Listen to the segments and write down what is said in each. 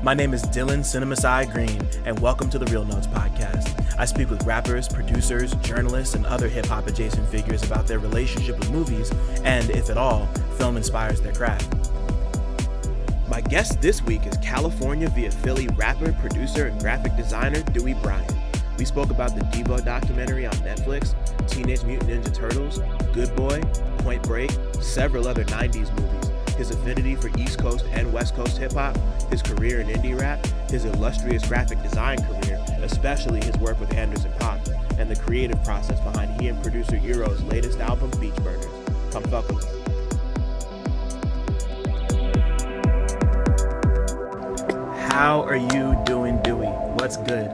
My name is Dylan CineMasai Green, and welcome to the Real Notes podcast. I speak with rappers, producers, journalists, and other hip-hop adjacent figures about their relationship with movies, and, if at all, film inspires their craft. My guest this week is California via Philly rapper, producer, and graphic designer Dewey Bryan. We spoke about the Devo documentary on Netflix, Teenage Mutant Ninja Turtles, Good Boy, Point Break, several other 90s movies, his affinity for East Coast and West Coast hip-hop, his career in indie rap, his illustrious graphic design career, especially his work with Anderson Paak, and the creative process behind he and producer Earoh's latest album, Beach Burners. Come fuck with us. How are you doing, Dewey? What's good?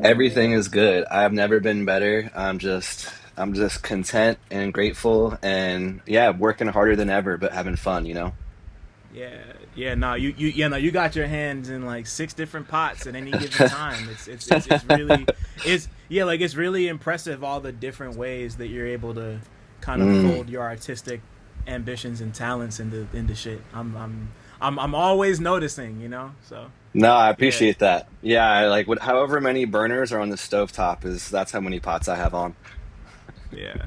Everything is good. I've never been better. I'm just content and grateful and yeah, working harder than ever, but having fun. You got your hands in like 6 different pots at any given time. It's really impressive all the different ways that you're able to kind of fold your artistic ambitions and talents into shit. I'm always noticing. So No, I yeah. appreciate that. Yeah, I like however many burners are on the stovetop that's how many pots I have on. Yeah,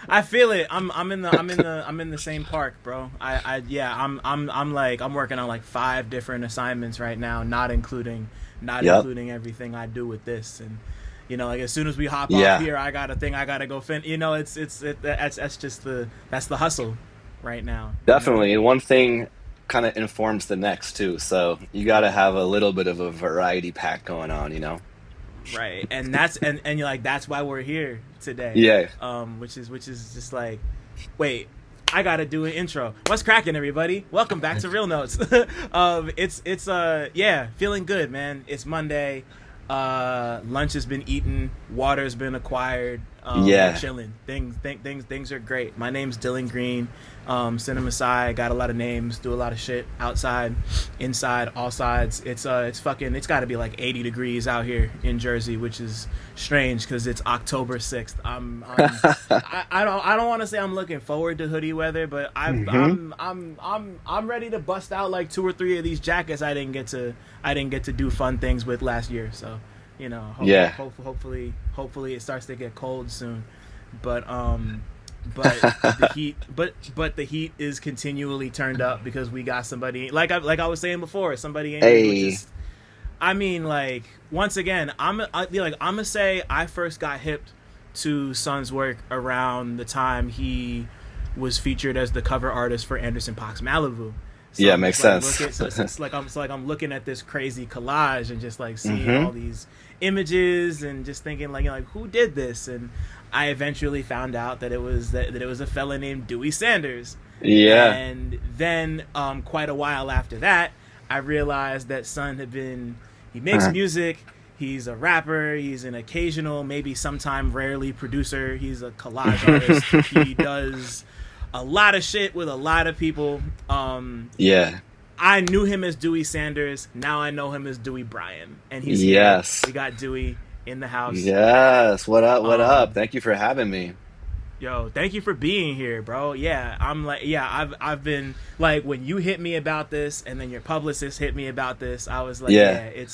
I feel it. I'm in the same park, bro. I'm working on like 5 different assignments right now, not including Yep. everything I do with this. And like as soon as we hop off Yeah, here, I got a thing I gotta go fin. That's the hustle right now. definitely. And one thing kind of informs the next too. So you got to have a little bit of a variety pack going on. Right, and you're like, that's why we're here today. Yeah. Which is just like, wait, I gotta do an intro. What's cracking, everybody? Welcome back to Real Notes. Feeling good, man. It's Monday. Lunch has been eaten. Water's been acquired. We're Yeah. chilling. Things are great. My name's Dylan Green. CineMasai. Got a lot of names. Do a lot of shit outside, inside, all sides. It's got to be like 80 degrees out here in Jersey, which is strange because it's October 6th. I don't want to say I'm looking forward to hoodie weather, but hmm I'm ready to bust out like 2 or 3 of these jackets I didn't get to do fun things with last year. So, Yeah. hopefully it starts to get cold soon. But the heat is continually turned up because we got somebody like I was saying before, somebody in here who Hey. just, I mean, like, once again, I'm gonna say I first got hipped to Son's work around the time he was featured as the cover artist for Anderson Paak's Malibu. So Yeah, I'm makes just like sense. I'm looking at this crazy collage and just like seeing hmm all these images and just thinking like who did this? And I eventually found out that it was a fella named Dewey Sanders. Yeah. And then quite a while after that, I realized that he makes music. He's a rapper. He's an occasional, maybe sometime rarely producer. He's a collage artist. He does a lot of shit with a lot of people. Yeah. I knew him as Dewey Sanders. Now I know him as Dewey Bryan, and he's here. Yes. We got Dewey in the house. Yes. What up? What up? Um, Thank you for having me. Yo, thank you for being here, bro. Yeah, I've been like, when you hit me about this, and then your publicist hit me about this, I was like, Yeah. yeah,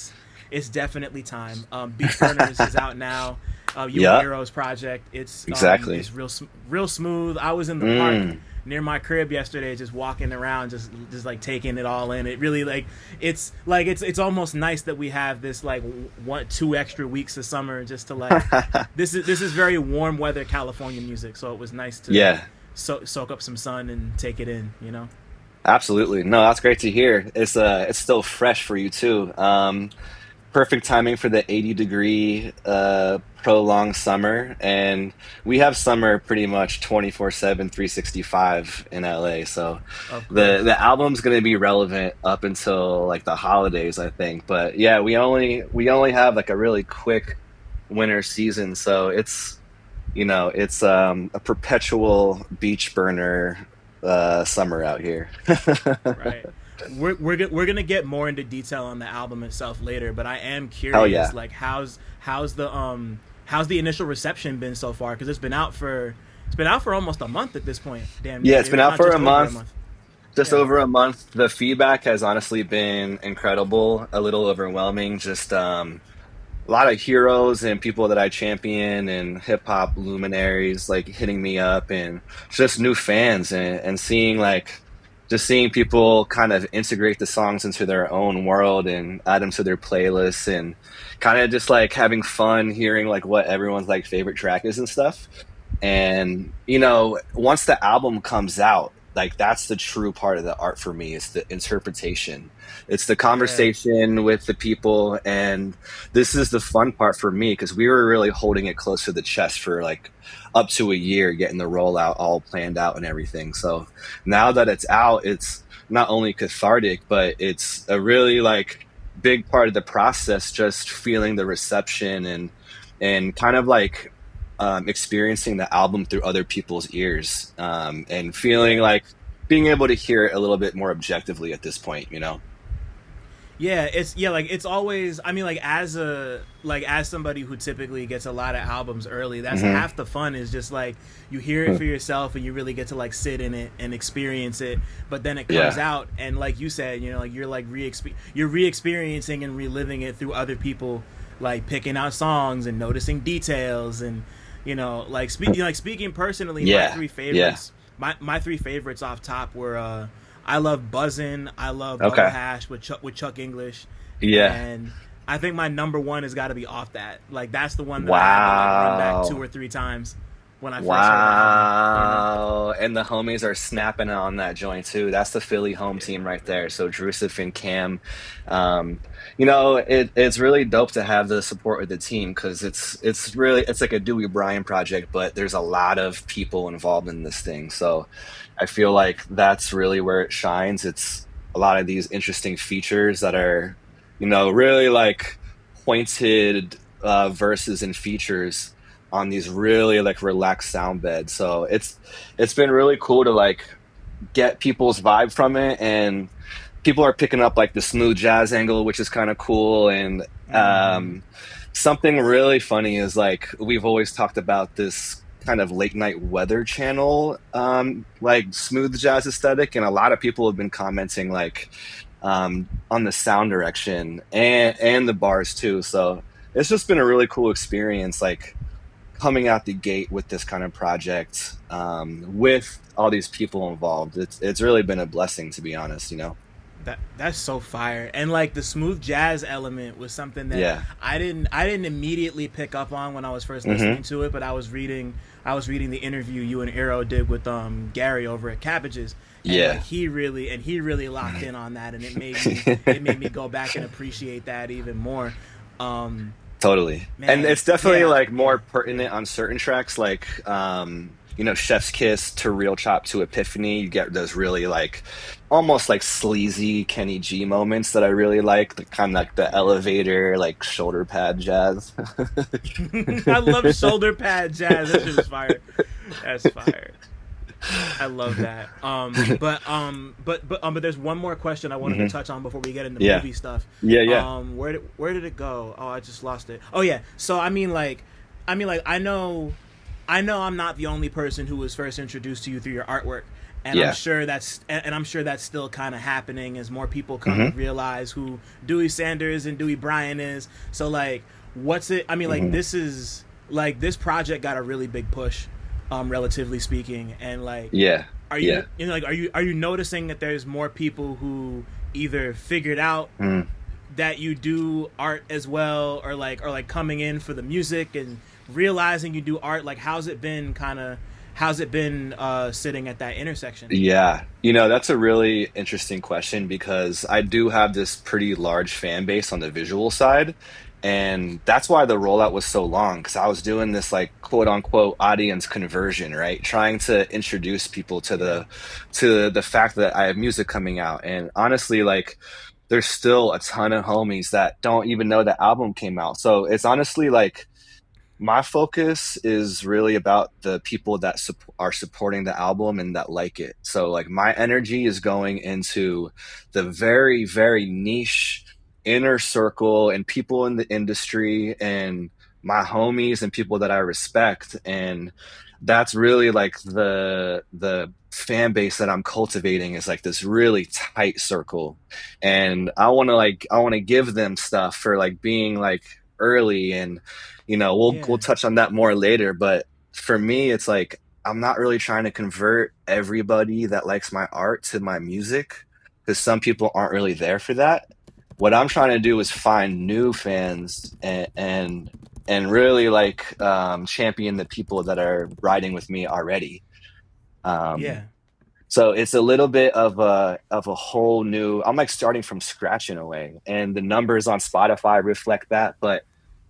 it's definitely time. Beach Burners is out now. You and Yep. Earoh's project. It's Exactly. real smooth. I was in the park Mm. near my crib yesterday, just walking around, just like taking it all in. It really it's almost nice that we have this like 2 extra weeks of summer just to like this is very warm weather California music, so it was nice to Yeah. soak up some sun and take it in. Absolutely. No, that's great to hear. It's still fresh for you too. Perfect timing for the 80-degree prolonged summer, and we have summer pretty much 24/7, 365 in LA. So Of the course. the album's going to be relevant up until like the holidays, I think. But yeah, we only have like a really quick winter season, so it's a perpetual beach burner summer out here. Right. We're gonna get more into detail on the album itself later, but I am Hell curious, yeah. like how's the initial reception been so far? Because it's been out for almost a month at this point. Damn Yeah, near, it's been if out not for a just over a month. month. just Yeah. over a month. The feedback has honestly been incredible, a little overwhelming. Just a lot of heroes and people that I champion and hip hop luminaries like hitting me up and just new fans and seeing like just seeing people kind of integrate the songs into their own world and add them to their playlists and kind of just like having fun hearing like what everyone's like favorite track is and stuff. And once the album comes out, like that's the true part of the art for me. It's the interpretation. It's the Yeah. conversation with the people, and this is the fun part for me because we were really holding it close to the chest for like up to a year, getting the rollout all planned out and everything. So now that it's out, it's not only cathartic, but it's a really like big part of the process, just feeling the reception and kind of like experiencing the album through other people's ears and feeling Yeah. like being able to hear it a little bit more objectively at this point. Yeah, like it's always, I mean, like as somebody who typically gets a lot of albums early, that's Hmm. half the fun, is just like you hear it for yourself and you really get to like sit in it and experience it. But then it comes Yeah. out and like you said, like you're like you're re-experiencing and reliving it through other people, like picking out songs and noticing details. And like speaking personally, my Yeah. three Yeah. favorites my three favorites off top were I love Buzzin', I love Bubble Okay. Hash with Chuck English, Yeah. and I think my number one has got to be Off That. Like that's the one that I had to like run back two Wow. or three times when I first heard the album. Wow. And the homies are snapping on that joint too. That's the Philly home team right there. So Drusif and Cam. Um, it's really dope to have the support of the team because it's like a Dewey Bryan project, but there's a lot of people involved in this thing. So I feel like that's really where it shines. It's a lot of these interesting features that are, really like pointed verses and features on these really like relaxed sound beds. So it's been really cool to like get people's vibe from it, and people are picking up like the smooth jazz angle, which is kind of cool. And Mm-hmm. something really funny is like we've always talked about this kind of late night weather channel like smooth jazz aesthetic, and a lot of people have been commenting like on the sound direction and the bars too. So it's just been a really cool experience like coming out the gate with this kind of project with all these people involved. It's really been a blessing, to be honest. That's so fire. And like the smooth jazz element was something that Yeah. I didn't immediately pick up on when I was first Hmm. listening to it, but I was reading the interview you and Earoh did with Gary over at Cabbages, and like Yeah. he really locked in on that, and it made me go back and appreciate that even more. Um Totally. And Man, it's definitely yeah, like yeah. more pertinent on certain tracks like Chef's Kiss to Real Chop to Epiphany. You get those really like almost like sleazy Kenny G moments that I really like, the kind of like the elevator, like shoulder pad jazz. I love shoulder pad jazz. That shit is fire. That's fire. I love that. But there's one more question I wanted to Hmm. touch on before we get into Yeah. movie stuff. Yeah, yeah. Where did it go? Oh, I just lost it. Oh yeah. So I mean like I know I'm not the only person who was first introduced to you through your artwork, and I'm Yeah. sure that's still kind of happening as more people come to Hmm. realize who Dewey Sanders and Dewey Bryan is. So like, what's it? I mean, like Hmm. this project got a really big push, relatively speaking, and like, Yeah. are you Yeah. you know like are you noticing that there's more people who either figured out Mm. that you do art as well, or like coming in for the music and realizing you do art? Like how's it been sitting at that intersection? Yeah, that's a really interesting question because I do have this pretty large fan base on the visual side. And that's why the rollout was so long because I was doing this like quote unquote audience conversion, right? Trying to introduce people to Yeah. the fact that I have music coming out. And honestly, like there's still a ton of homies that don't even know the album came out. So it's honestly like my focus is really about the people that are supporting the album and that like it. So like my energy is going into the very, very niche inner circle and people in the industry and my homies and people that I respect. And that's really like the fan base that I'm cultivating is like this really tight circle. And I want to give them stuff for like being like early, and we'll Yeah, touch on that more later, but for me it's like I'm not really trying to convert everybody that likes my art to my music, because some people aren't really there for that. What I'm trying to do is find new fans, and really like champion the people that are riding with me already. Um, yeah, so it's a little bit of a whole new. I'm like starting from scratch in a way, and the numbers on Spotify reflect that. But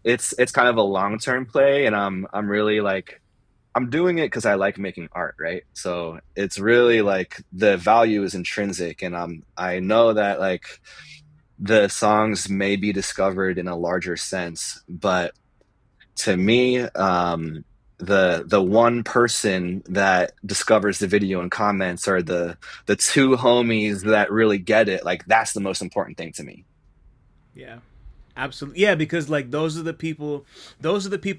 it's kind of a long term play, and I'm really like I'm doing it because I like making art, right? So it's really yeah, like the value is intrinsic, and I know that like the songs may be discovered in a larger sense, but to me, the one person that discovers the video and comments, or the two homies that really get it, like that's the most important thing to me. yeah. Absolutely. Yeah, because like those are the people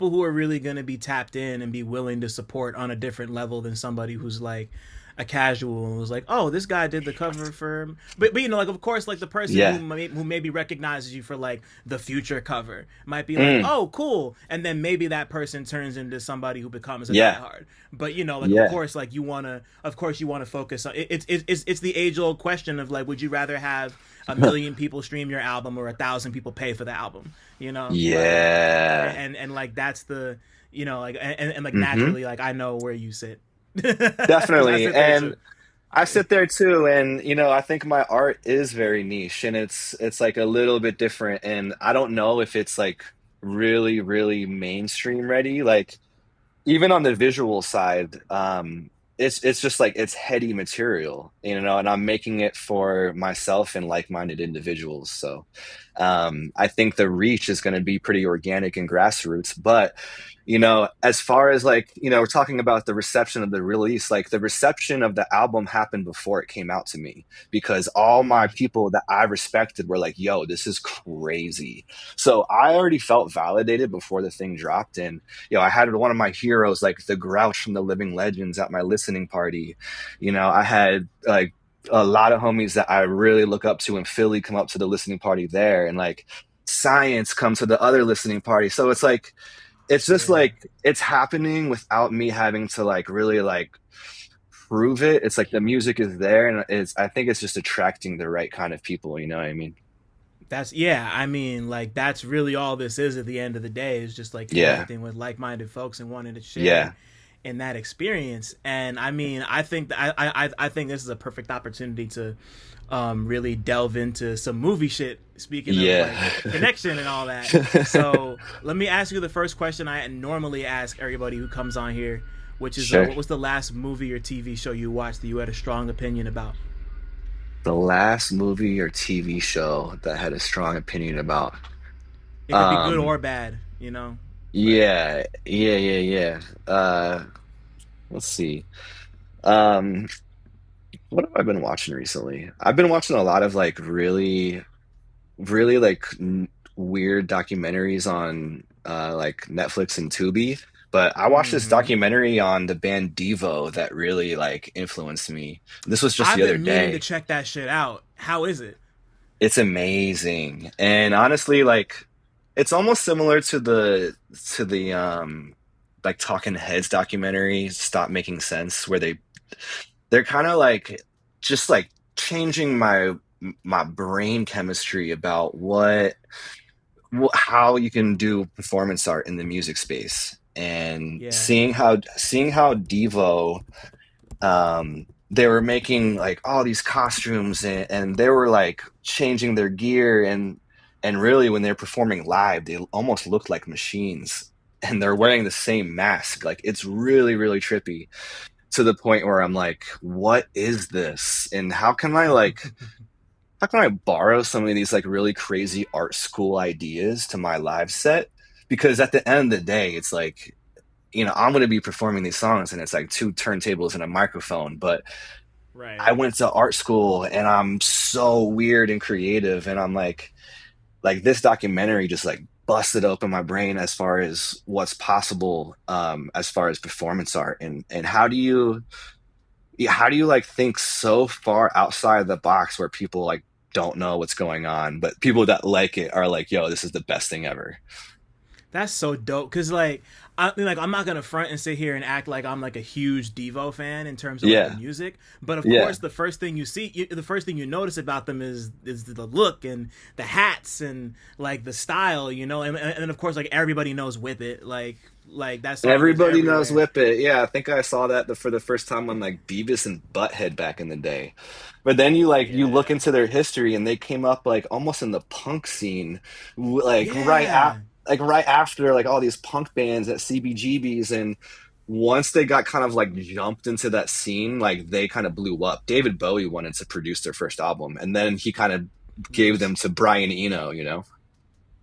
who are really going to be tapped in and be willing to support on a different level than somebody who's like a casual and was like, "Oh, this guy did the cover for," but like of course like the person Yeah. who maybe recognizes you for like the future cover might be like, Mm, "Oh, cool," and then maybe that person turns into somebody who becomes a yeah. diehard. But like of Yeah. course like of course you want to focus on it's the age old question of like, would you rather have a million people stream your album or 1,000 people pay for the album? Like, Yeah. and like that's the like and like Hmm. naturally like I know where you sit because I Definitely. sit there too. And I sit there too, and I think my art is very niche, and it's like a little bit different, and I don't know if it's like really, really mainstream ready. Like even on the visual side, it's just like it's heady material, and I'm making it for myself and like-minded individuals. So I think the reach is going to be pretty organic and grassroots. But as far as like, we're talking about the reception of the release, like the reception of the album happened before it came out to me, because all my Mm, people that I respected were like, yo, this is crazy. So I already felt validated before the thing dropped. And I had one of my heroes, like the Grouch from the Living Legends, at my listening party. I had like a lot of homies that I really look up to in Philly come up to the listening party there, and like Science comes to the other listening party. So it's like it's just yeah, like it's happening without me having to like really like prove it. It's like the music is there, and I think it's just attracting the right kind of people, you know what I mean? that's yeah. I mean, like that's really all this is at the end of the day is just like Yeah. connecting with like-minded folks and wanting to share Yeah. in that experience. And I mean, I think I think this is a perfect opportunity to really delve into some movie shit. Speaking of Yeah. like connection and all that, so let me ask you the first question I normally ask everybody who comes on here, which is Sure. what was the last movie or TV show you watched that you had a strong opinion about? The last movie or TV show that I had a strong opinion about. It could be good Um, or bad. But yeah, yeah. Let's see. Um, what have I been watching recently? I've been watching a lot of like really, really like weird documentaries on like Netflix and Tubi. But I watched this mm-hmm. documentary on the band Devo that really like influenced me. This was just the I've other been meaning to day. check that shit out. How is it? It's amazing. And honestly, like it's almost similar to the like Talking Heads documentary, Stop Making Sense, where they're kind of like just like changing my brain chemistry about how you can do performance art in the music space, and Yeah, seeing how Devo, they were making like all these costumes, and they were like changing their gear, and really when they're performing live they almost looked like machines, and they're wearing the same mask. Like it's really, really trippy, to the point where I'm like, what is this, and how can I borrow some of these like really crazy art school ideas to my live set? Because at the end of the day, it's like, I'm going to be performing these songs, and it's like two turntables and a microphone. But I right. went to art school, and I'm so weird and creative. And I'm like this documentary just like busted open my brain as far as what's possible as far as performance art. And how do you, yeah, how do you like think so far outside the box where people like don't know what's going on, but people that like it are like, yo, this is the best thing ever. That's so dope. Cause like I mean, like I'm not gonna front and sit here and act like I'm like a huge Devo fan in terms of like the Yeah, music, but of yeah. course the first thing you see, the first thing you notice about them is the look and the hats and like the style, and of course like everybody knows Whip It, like that song is Everybody knows everywhere. Whip It. Yeah, I think I saw that for the first time on like Beavis and Butthead back in the day. But then you look Yeah, into their history and they came up like almost in the punk scene, like yeah, right after like all these punk bands at CBGBs, and once they got kind of like jumped into that scene, like they kind of blew up. David Bowie wanted to produce their first album, and then he kind of gave them to Brian Eno, you know?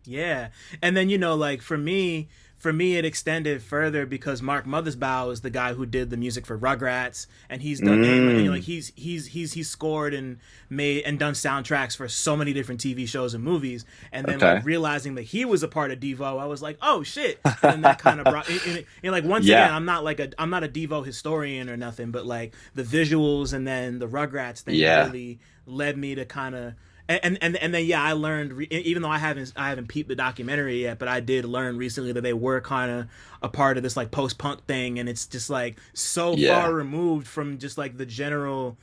Yeah, and then like for me, it extended further because Mark Mothersbaugh is the guy who did the music for Rugrats, and he's done and, like Mm, he's scored and made and done soundtracks for so many different TV shows and movies. And then like okay. realizing that he was a part of Devo, I was like, oh shit! And then that kind of brought like once again, Yeah, I'm not a Devo historian or nothing, but like the visuals and then the Rugrats thing yeah, really led me to kind of and then yeah, I learned even though I haven't peeped the documentary yet, but I did learn recently that they were kind of a part of this like post punk thing, and it's just like so far yeah, removed from just like the general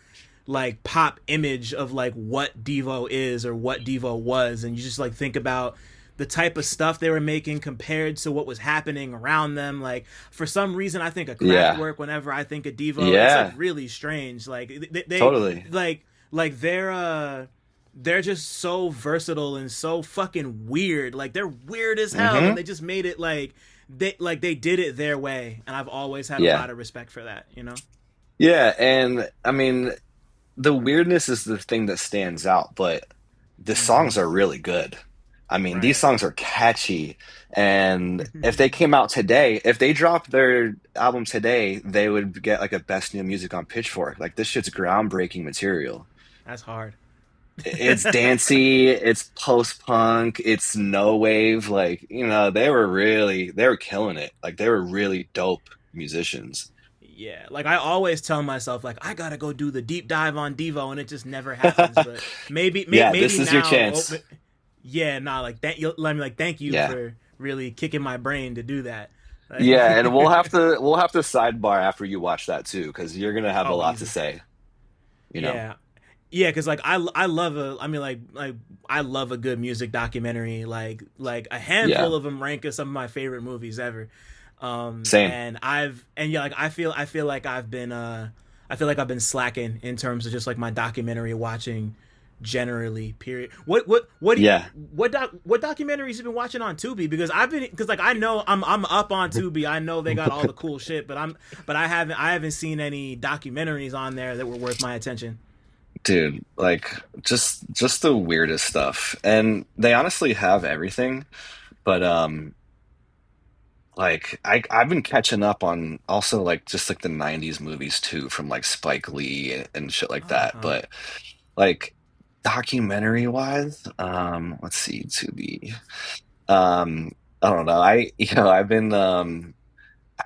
like pop image of like what Devo is or what Devo was, and you just like think about the type of stuff they were making compared to what was happening around them. Like for some reason, I think of yeah, Kraftwerk whenever I think of Devo. It's like yeah. really strange. Like they Totally. like they're just so versatile and so fucking weird. Like they're weird as hell, and Hmm. they just made it they did it their way, and I've always had a Yeah. lot of respect for that. Yeah. And I mean, the weirdness is the thing that stands out, but the Mm-hmm. songs are really good. I mean, these Right. songs are catchy. And if they came out today, if they dropped their album today, they would get like a best new music on Pitchfork. Like this shit's groundbreaking material. That's hard. It's dancey, it's post-punk, it's no wave. Like, they were killing it. Like they were really dope musicians. Yeah, like I always tell myself, like I gotta go do the deep dive on Devo, and it just never happens. But Yeah, maybe this is your now. chance. Yeah, nah, like thank you. Let me like thank you Yeah. for really kicking my brain to do that. Yeah, and Like, we'll have to sidebar after you watch that too, because you're gonna have a oh, lot to easy. say, you know? Yeah, yeah, because like I love I mean like I love a good music documentary. Like a Yeah. handful of them rank as some of my favorite movies ever. Same. And yeah, like I feel like I've been slacking in terms of just like my documentary watching generally. Period. What do you, Yeah. what documentaries you been watching on Tubi? Because like I know I'm up on Tubi. I know they got all the cool shit, but I haven't seen any documentaries on there that were worth my attention. Dude, like just the weirdest stuff. And they honestly have everything, but like I've been catching up on also like just like the 90s movies too from like Spike Lee and shit like Uh that. huh. But like documentary wise, let's see, to be I don't know. I've been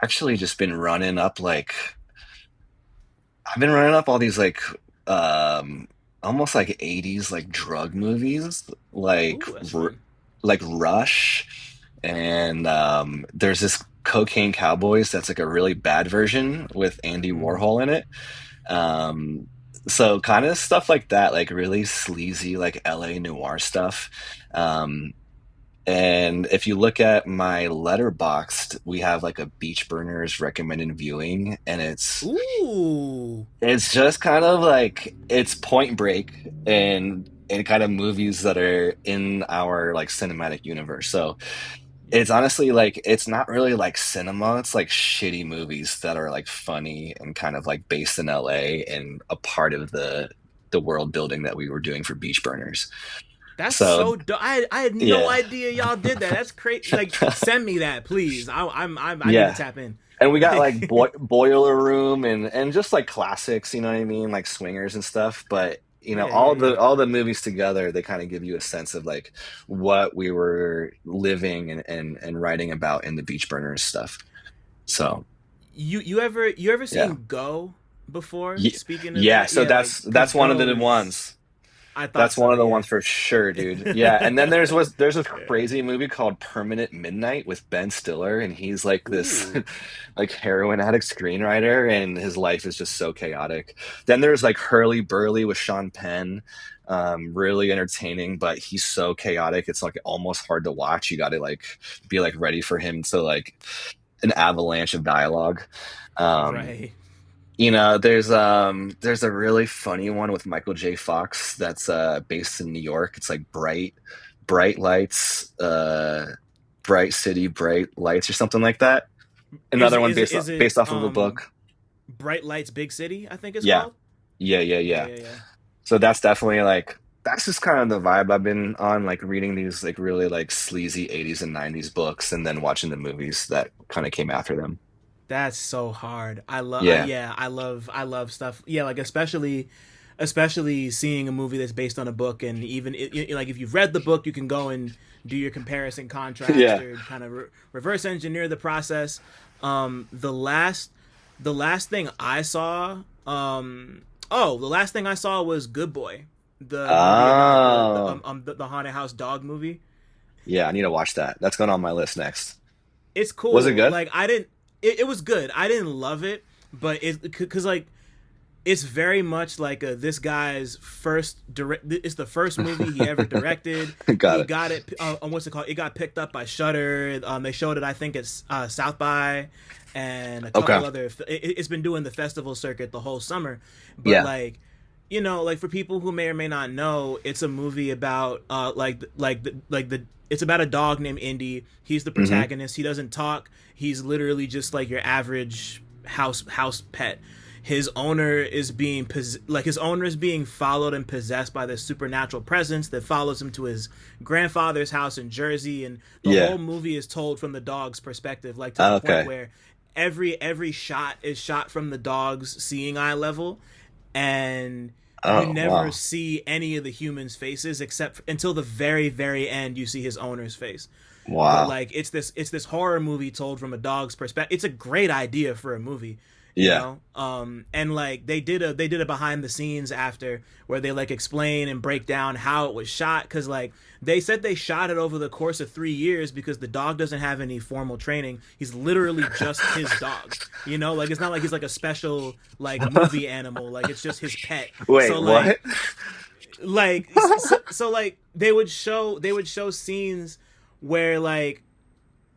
actually just been running up like I've been running up all these like almost like 80s like drug movies Ooh, that's fun. like Rush, and there's this Cocaine Cowboys that's like a really bad version with Andy Mm. Warhol in it. Um, so kind of stuff like that, like really sleazy like LA noir stuff. Um, and if you look at my letterboxed, we have like a Beach Burners recommended viewing, and Ooh. it's just kind of like it's Point Break and kind of movies that are in our like cinematic universe. So it's Yeah. honestly like it's not really like cinema. It's like shitty movies that are like funny and kind of like based in LA and a part of the world building that we were doing for Beach Burners. That's So so dope. I had no yeah. idea y'all did that. That's crazy. Like, send me that, please. I need to Yeah. tap in. And we got like Boiler Room and just like classics, you know what I mean? Like swingers and stuff. But you know, Yeah, yeah, yeah. all the movies together, they kind of give you a sense of like what we were living and writing about in the Beach Burners stuff. So You ever yeah. seen Go before? Ye- Speaking of Yeah, that, so yeah, like because that's one of Go the is. ones. I thought That's one so. of the Yeah. ones for sure, dude. Yeah, and then there's a Yeah. crazy movie called Permanent Midnight with Ben Stiller, and he's like this Ooh. like heroin addict screenwriter, and his life is just so chaotic. Then there's like Hurly Burly with Sean Penn, really entertaining, but he's so chaotic, it's like almost hard to watch. You got to like be like ready for him to like an avalanche of dialogue. Um, Right. you know, there's a really funny one with Michael J. Fox that's based in New York. It's like bright lights, bright city, bright lights or something like that. Is Another it one is it is it based off of a book. Bright Lights Big City? I think it's Yeah. called. Yeah, Yeah. yeah, yeah. So that's definitely like that's just kind of the vibe I've been on, like reading these like really like sleazy 80s and 90s books and then watching the movies that kind of came after them. That's so hard. I love. Yeah. Yeah, I love stuff. Yeah, like especially seeing a movie that's based on a book, and even like if you've read the book, you can go and do your comparison contrast Yeah. or kind of reverse engineer the process. The last thing I saw, the last thing I saw was Good Boy, the movie about Oh. the haunted house dog movie. Yeah, I need to watch that. That's going on my list next. It's Was it cool. good? Like I didn't. It was good. I didn't love it, but it because like it's very much like this guy's first direct. It's the first movie he ever directed. Got He it. got it. What's it called? It got picked up by Shudder. They showed it. I think it's South by, and a Okay. couple other. It's been doing the festival circuit the whole summer, but Yeah. like. Like for people who may or may not know, it's a movie about it's about a dog named Indy. He's the Hmm. protagonist. He doesn't talk. He's literally just like your average house pet. His owner is his owner is being followed and possessed by this supernatural presence that follows him to his grandfather's house in Jersey, and the Yeah. whole movie is told from the dog's perspective, like to the point Okay. where every shot is shot from the dog's seeing eye level, and you Oh, never wow. see any of the humans' faces except until the very end you see his owner's face. But Wow. like it's this horror movie told from a dog's perspective. It's a great idea for a movie, Yeah. and like they did a behind the scenes after where they like explain and break down how it was shot, because like they said they shot it over the course of 3 years because the dog doesn't have any formal training. He's literally just his dog. Like it's not like he's like a special like movie animal. Like it's just his pet. Wait, So like what? like they would show scenes where like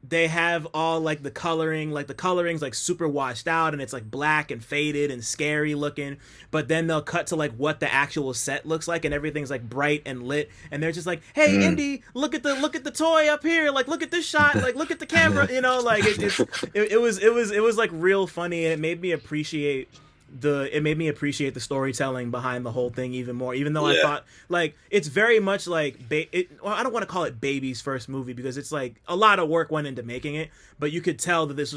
they have all like the coloring's like super washed out and it's like black and faded and scary looking, but then they'll cut to like what the actual set looks like and everything's like bright and lit, and they're just like, hey Mm. Indy, look at the toy up here, like look at this shot, like look at the camera, like it was like real funny, and it made me appreciate the storytelling behind the whole thing even more, even though I Yeah. thought like it's very much like well, I don't want to call it baby's first movie because it's like a lot of work went into making it, but you could tell that this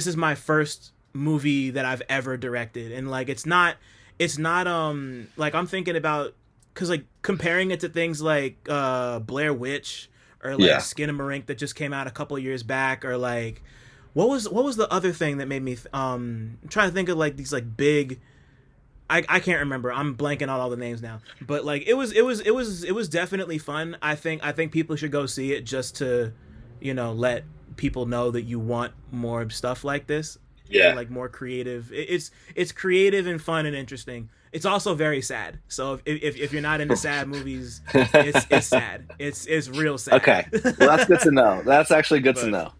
is my first movie that I've ever directed, and like it's not like I'm thinking about, because like comparing it to things like Blair Witch or like Yeah. Skinamarink that just came out a couple years back, or like what was the other thing that made me I'm trying to think of like these like big. I can't remember. I'm blanking on all the names now. But like it was definitely fun. I think people should go see it just to, let people know that you want more stuff like this and Yeah. like more creative. It's creative and fun and interesting. It's also very sad. So if you're not into sad movies, it's sad. It's real sad. Okay. Well, that's good to know. That's actually good to But know.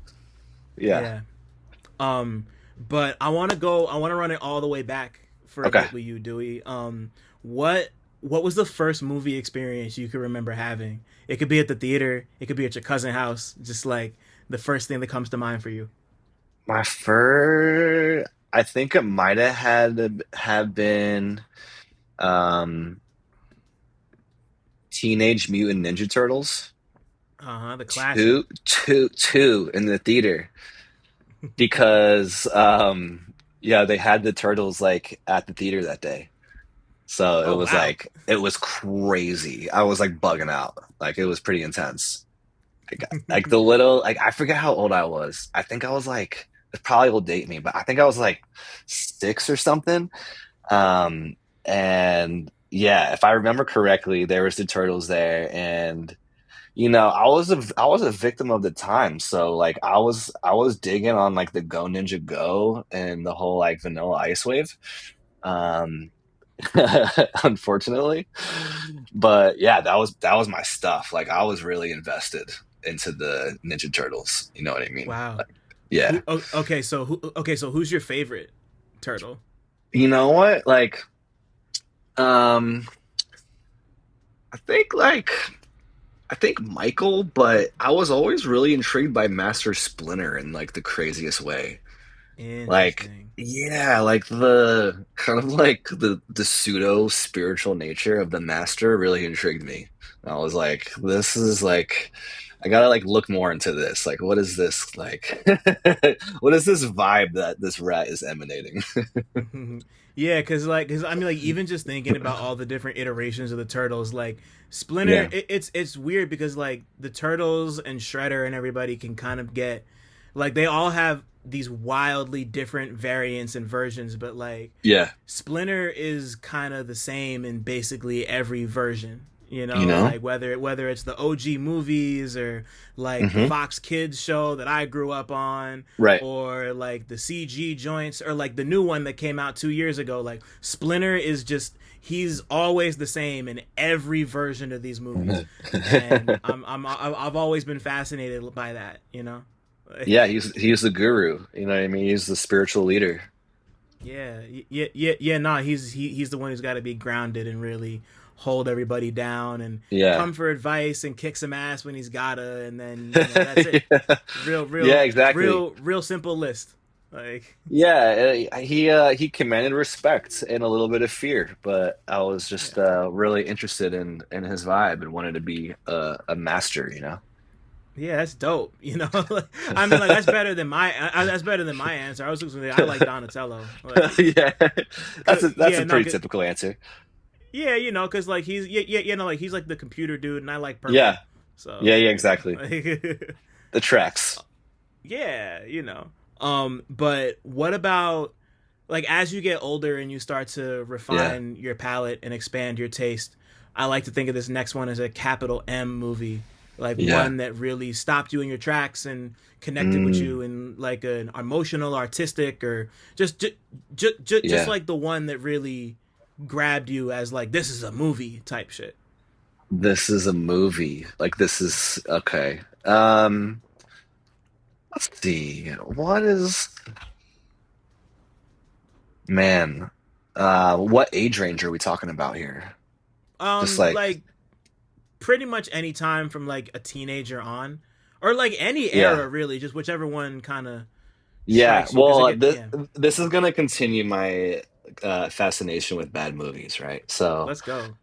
Yeah. yeah. Um, but I want to run it all the way back for a Okay. bit with you, Dewey. What was the first movie experience you could remember having? It could be at the theater, it could be at your cousin's house, just like the first thing that comes to mind for you. My first, I think it might have been um Teenage Mutant Ninja Turtles Uh-huh, the classic. two in the theater because yeah, they had the turtles like at the theater that day. So Oh wow. it was crazy. I was like bugging out. Like it was pretty intense. Like the little like I forget how old I was. I think I was like it probably will date me, but I think I was like 6 or something. Um, and yeah, if I remember correctly, there was the turtles there, and I was a victim of the time. So like I was digging on like the Go Ninja Go and the whole like Vanilla Ice Wave. Um, unfortunately, but yeah, that was my stuff. Like I was really invested into the Ninja Turtles. You know what I mean? Wow. Like, yeah. Okay, so who's your favorite turtle? You know what? Um, I think like I think Michael, but I was always really intrigued by Master Splinter in like the craziest way. Like, Interesting. yeah, like the kind of like the pseudo spiritual nature of the Master really intrigued me. I was like, this is like I gotta like look more into this. Like, what is this like? What is this vibe that this rat is emanating? Yeah, cause I mean, like even just thinking about all the different iterations of the turtles, like Splinter, Yeah, it's weird because like the turtles and Shredder and everybody can kind of get, like they all have these wildly different variants and versions, but like yeah, Splinter is kind of the same in basically every version. You you know, know? like whether it's the OG movies or like the Hmm. Fox Kids show that I grew up on, Right. or like the CG joints, or like the new one that came out 2 years ago. Like Splinter is just he's always the same in every version of these movies, and I've always been fascinated by that. You know, Yeah, he's the guru. You know what I mean? He's the spiritual leader. yeah. Nah, he's the one who's got to be grounded and really hold everybody down and Yeah. come for advice and kick some ass when he's gotta, and then that's it. Yeah, yeah, exactly. Real simple list. Like, Yeah, he commanded respect and a little bit of fear, but I was yeah, just really interested in his vibe and wanted to be a master, you know? yeah, that's dope. I mean, like that's better than my answer. I was just gonna say I like Donatello. Like, Yeah, that's yeah, a no, pretty typical answer. yeah, cause like like he's like the computer dude, and I like Yeah, purple. yeah, So yeah, exactly. like, The tracks. yeah, But what about like as you get older and you start to Yeah, refine your palate and expand your taste? I like to think of this next one as a capital M movie, like yeah. one that really stopped you in your tracks and connected with you Mm, in like an emotional, artistic, or just yeah. like the one that really grabbed you as like this is a movie type shit. This is a movie. Like this is okay. Let's see. What is man? What age range are we talking about here? Just like, Like pretty much any time from like a teenager on, or like any yeah, era really, just whichever one kind of yeah. strikes you. Because Well, again, this yeah, this is gonna continue my fascination with bad movies, right? So, let's go.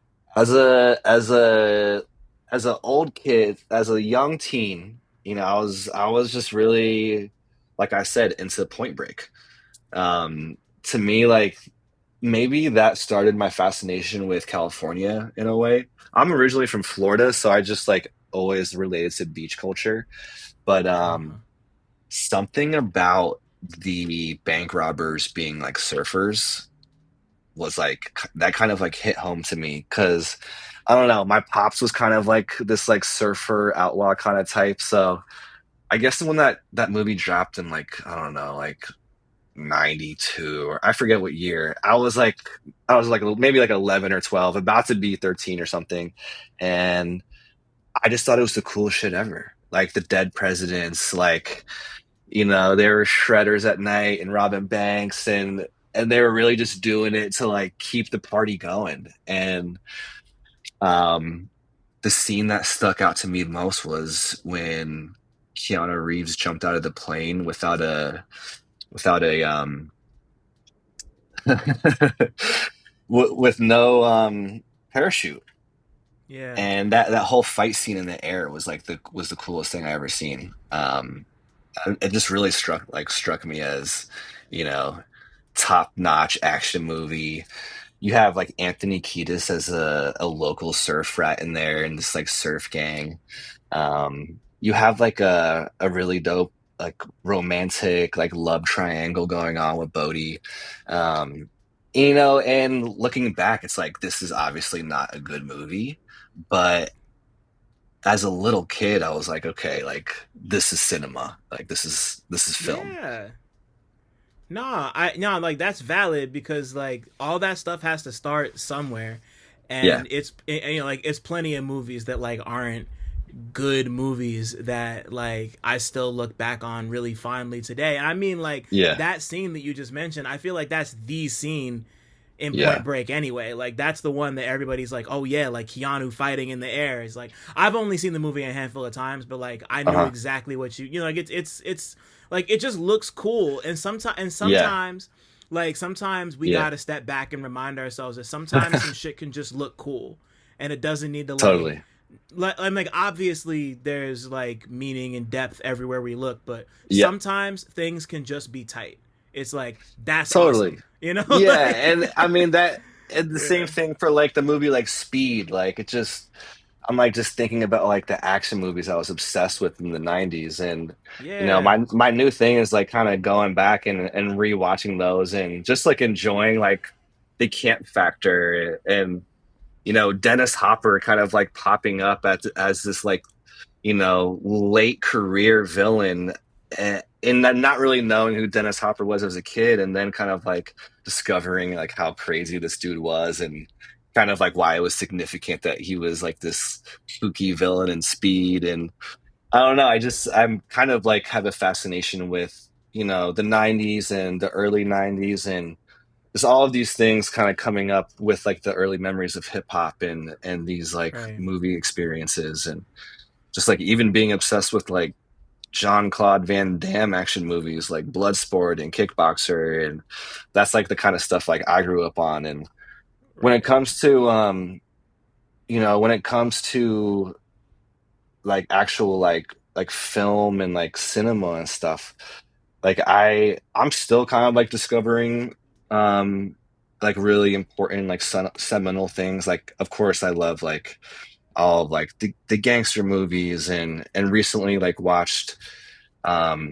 as a old kid, as a young teen, I was just really, like I said, into Point Break. To me, like maybe that started my fascination with California in a way. I'm originally from Florida, so I just like always related to beach culture. But Uh-huh. something about the bank robbers being like surfers was like that kind of like hit home to me because I don't know, my pops was kind of like this like surfer outlaw kind of type. So I guess when that movie dropped in like I don't know, like 92 or I forget what year. I was like maybe like 11 or 12, about to be 13 or something. And I just thought it was the coolest shit ever. Like the dead presidents, like, they were shredders at night and robbing banks and they were really just doing it to like keep the party going. And um the scene that stuck out to me most was when Keanu Reeves jumped out of the plane without a with no parachute, Yeah. and that whole fight scene in the air was like the coolest thing I ever seen. It just really struck me as you know top notch action movie. you have like Anthony Kiedis as a local surf rat in there in this like surf gang. You have like a really dope like romantic like love triangle going on with Bodhi. Um, and looking back, it's like this is obviously not a good movie, but as a little kid, I was like, okay, like this is cinema. Like this is film. Yeah. Like that's valid because like all that stuff has to start somewhere, Yeah, and like it's plenty of movies that like aren't good movies that like I still look back on really fondly today. And I mean like yeah, that scene that you just mentioned, I feel like that's the scene in Point yeah. Break anyway. Like that's the one that everybody's like, oh yeah, like Keanu fighting in the air. It's like I've only seen the movie a handful of times, but like I know Uh-huh. exactly what you know. Like it's like it just looks cool. And Yeah, sometimes we yeah. gotta step back and remind ourselves that sometimes some shit can just look cool, and it doesn't need to Totally. I'm like obviously there's like meaning and depth everywhere we look, but Yeah, sometimes things can just be tight. It's like that's totally. awesome, you know? Yeah, Like and I mean that and the same yeah, thing for like the movie like Speed. Like it just I'm like just thinking about like the action movies I was obsessed with in the 90s and yeah, my new thing is like kind of going back and rewatching those and just like enjoying like the camp factor and Dennis Hopper kind of like popping up as this like late career villain and not really knowing who Dennis Hopper was as a kid, and then kind of like discovering like how crazy this dude was, and kind of like why it was significant that he was like this spooky villain in Speed. And I don't know, I'm kind of like have a fascination with the 90s and the early 90s and just all of these things kind of coming up with like the early memories of hip hop and these like right, movie experiences and just like even being obsessed with like Jean-Claude Van Damme action movies like Bloodsport and Kickboxer, and that's like the kind of stuff like I grew up on. And when it right, comes to when it comes to like actual like film and like cinema and stuff, like I'm still kind of like discovering um like really important like seminal things. Like of course I love like all of like the gangster movies and recently like watched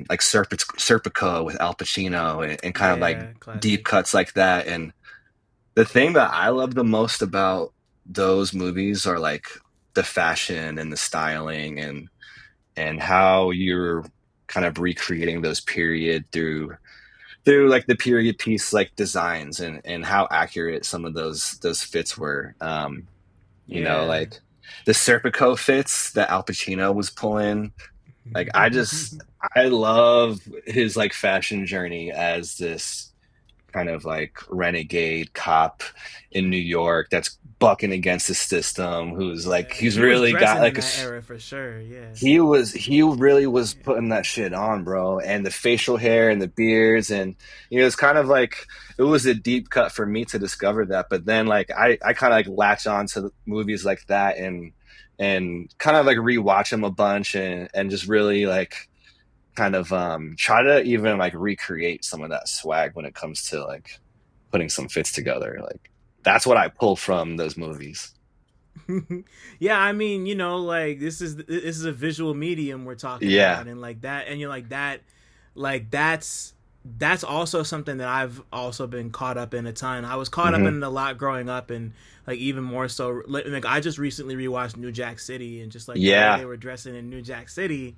like Serpico with Al Pacino and kind of like yeah, deep classic, cuts like that. And the thing that I love the most about those movies are like the fashion and the styling and how you're kind of recreating those period through like the period piece like designs and how accurate some of those fits were. yeah. Like the Serpico fits that Al Pacino was pulling. Like I love his like fashion journey as this kind of like renegade cop in New York that's bucking against the system, who's like Yeah, he's he was really got dressing in like that era for sure. Yeah, he really was yeah, putting that shit on, bro. And the facial hair and the beards and it's kind of like it was a deep cut for me to discover that. But then like I kind of like latch on to movies like that and kind of like rewatch them a bunch and just really like kind of try to even like recreate some of that swag when it comes to like putting some fits together. Like that's what I pull from those movies. yeah. I mean, like this is a visual medium we're talking Yeah. about, and like that, and you're like that, like that's also something that I've also been caught up in a ton. I was caught up Hmm. in it a lot growing up, and like even more so. Like I just recently rewatched New Jack City, and just like the way Yeah. they were dressing in New Jack City.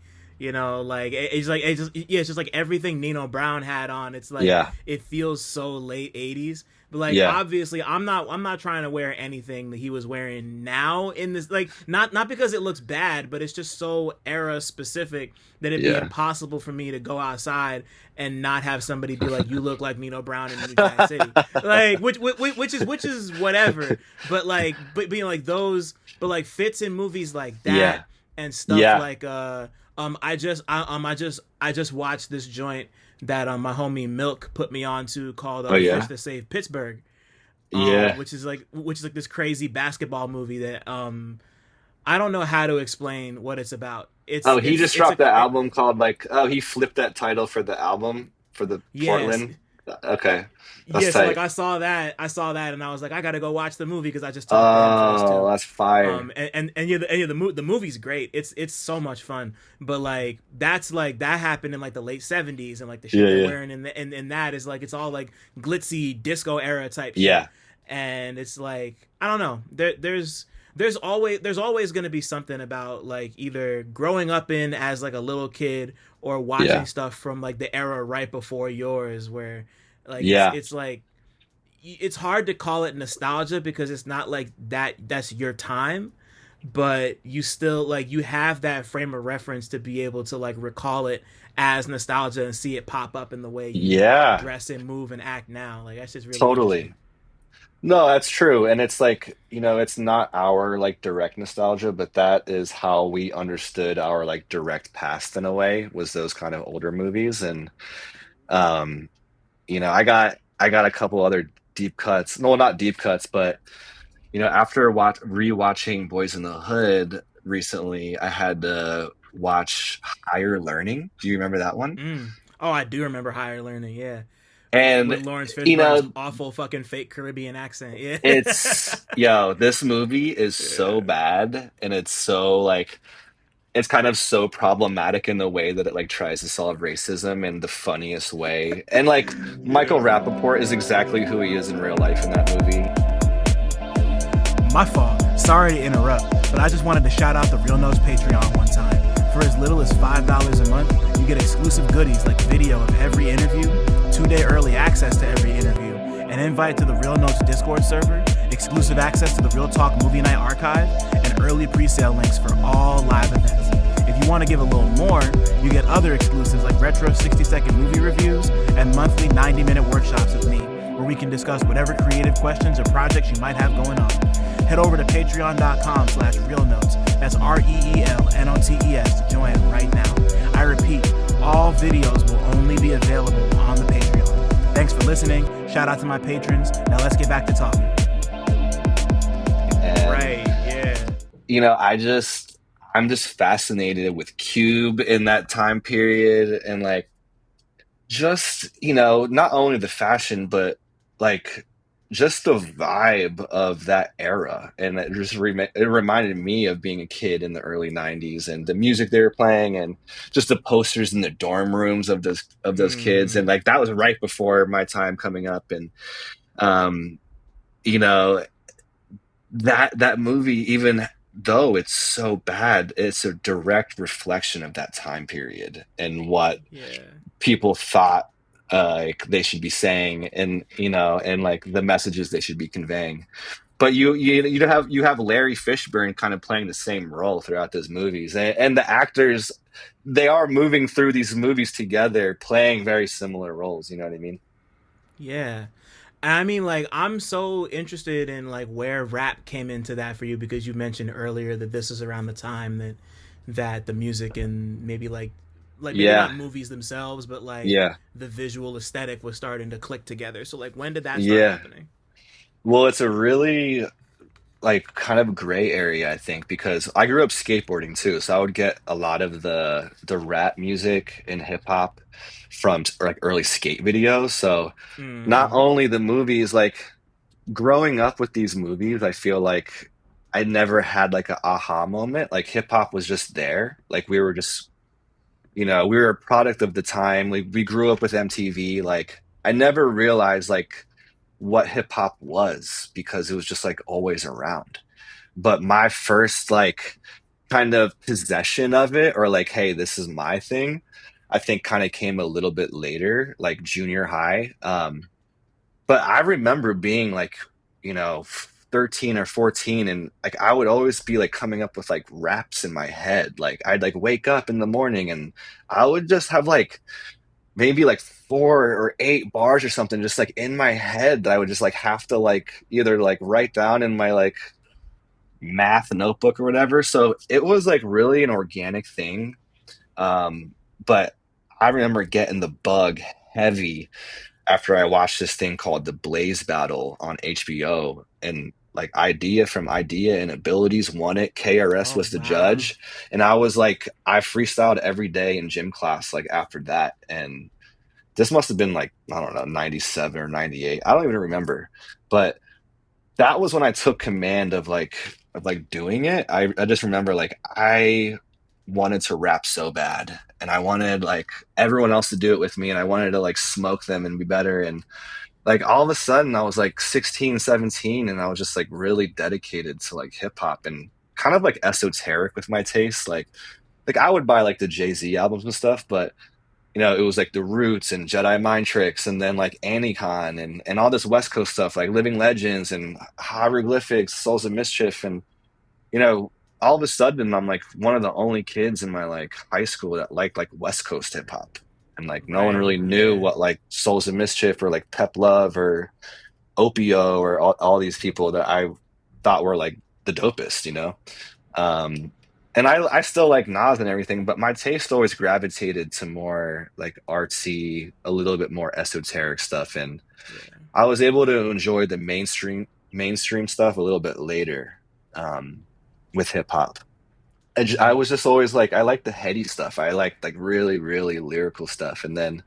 Like it's like it's just like everything Nino Brown had on. It's like Yeah. it feels so late '80s, but like Yeah. obviously I'm not trying to wear anything that he was wearing now in this, like not because it looks bad, but it's just so era specific that it'd be Yeah. impossible for me to go outside and not have somebody be like, you look like Nino Brown in New Jack City, like which is whatever. But like but being like those, but like fits in movies like Yeah. that and stuff Yeah. like I just watched this joint that my homie Milk put me on to, called Oh Fish yeah. That Save Pittsburgh, Yeah. which is like this crazy basketball movie that I don't know how to explain what it's about. It's Oh, he it's just it's a dropped that it, album called like he flipped that title for the album for the yes, Portland. Okay, that's Yeah, so like tight. I saw that, and I was like, I gotta go watch the movie because I just talked to him first Oh, too. that's fire. And yeah, the movie's great. It's so much fun. But like that's like that happened in like the late '70s, and like the shit Yeah, they're yeah, wearing in that is like it's all like glitzy disco era type shit, yeah, and it's like I don't know. There's always gonna be something about like either growing up in as like a little kid or watching yeah, stuff from like the era right before yours where like yeah, it's like it's hard to call it nostalgia because it's not like that's your time, but you still like you have that frame of reference to be able to like recall it as nostalgia and see it pop up in the way you yeah. dress and move and act now. Like that's just really interesting. Totally. No, that's true. And it's like, it's not our like direct nostalgia, but that is how we understood our like direct past in a way, was those kind of older movies. And um, I got a couple other deep cuts. No, not deep cuts, but after rewatching Boys in the Hood recently, I had to watch Higher Learning. Do you remember that one? Oh, I do remember Higher Learning. Yeah, with And Lawrence you Fishburne's know, awful fucking fake Caribbean accent. Yeah. this movie is so Yeah. bad, and it's so like it's kind of so problematic in the way that it like tries to solve racism in the funniest way. And like Michael Yeah. Rappaport is exactly who he is in real life in that movie. My fault. Sorry to interrupt, but I just wanted to shout out the Real Notes Patreon one time. For as little as $5 a month, you get exclusive goodies like video of every interview, 2-day early access to every interview, an invite to the Real Notes Discord server, exclusive access to the Real Talk Movie Night archive, and early pre-sale links for all live events. If you want to give a little more, you get other exclusives like retro 60-second movie reviews and monthly 90-minute workshops with me, where we can discuss whatever creative questions or projects you might have going on. Head over to patreon.com/realnotes. That's REELNOTES to join right now. I repeat, all videos will only be available on the Patreon. Thanks for listening. Shout out to my patrons. Now let's get back to talking. And Right, yeah. I'm just fascinated with Cube in that time period, and like just not only the fashion, but like just the vibe of that era. And it reminded me of being a kid in the early 90s, and the music they were playing, and just the posters in the dorm rooms of those kids. Mm-hmm. And like that was right before my time coming up. And um you know that movie, even though it's so bad, it's a direct reflection of that time period and what Yeah. people thought like they should be saying, and like the messages they should be conveying. But you have Larry Fishburne kind of playing the same role throughout those movies, and the actors, they are moving through these movies together, playing very similar roles. You know what I mean? Yeah. I mean, like, I'm so interested in like where rap came into that for you because you mentioned earlier that this is around the time that the music and maybe like maybe not Yeah, movies themselves, but like yeah, the visual aesthetic was starting to click together. So like, when did that start yeah. happening? Well, it's a really like kind of gray area, I think, because I grew up skateboarding too, so I would get a lot of the rap music and hip hop from like early skate videos. So not Mm-hmm. only the movies, like growing up with these movies, I feel like I never had like a aha moment. Like hip hop was just there. Like we were a product of the time. Like we grew up with MTV. Like I never realized like what hip hop was, because it was just like always around. But my first like kind of possession of it, or like, hey, this is my thing, I think kind of came a little bit later, like junior high. But I remember being like, you know, 13 or 14, and like I would always be like coming up with like raps in my head. Like I'd like wake up in the morning, and I would just have like maybe like 4 or 8 bars or something just like in my head, that I would just like have to like either like write down in my like math notebook or whatever. So it was like really an organic thing. But I remember getting the bug heavy after I watched this thing called The Blaze Battle on HBO, and like Idea from Idea and Abilities won it. KRS Oh was the wow. judge, and I was like, I freestyled every day in gym class like after that, and this must have been like, I don't know, 97 or 98. I don't even remember. But that was when I took command of like doing it. I just remember like I wanted to rap so bad and I wanted like everyone else to do it with me and I wanted to like smoke them and be better and like all of a sudden I was like 16, 17 and I was just like really dedicated to like hip hop and kind of like esoteric with my taste. Like I would buy like the Jay-Z albums and stuff, but it was like the Roots and Jedi Mind Tricks, and then like Anycon and all this West Coast stuff, like Living Legends and Hieroglyphics, Souls of Mischief, and you know, all of a sudden I'm like one of the only kids in my like high school that liked like West Coast hip hop, and like no one Right. really knew Yeah. what like Souls of Mischief or like Pep Love or Opio or all these people that I thought were like the dopest. Um, and I still like Nas and everything, but my taste always gravitated to more like artsy, a little bit more esoteric stuff, and Yeah. I was able to enjoy the mainstream stuff a little bit later with hip hop. I Mm-hmm. was just always like I like the heady stuff. I like really really lyrical stuff, and then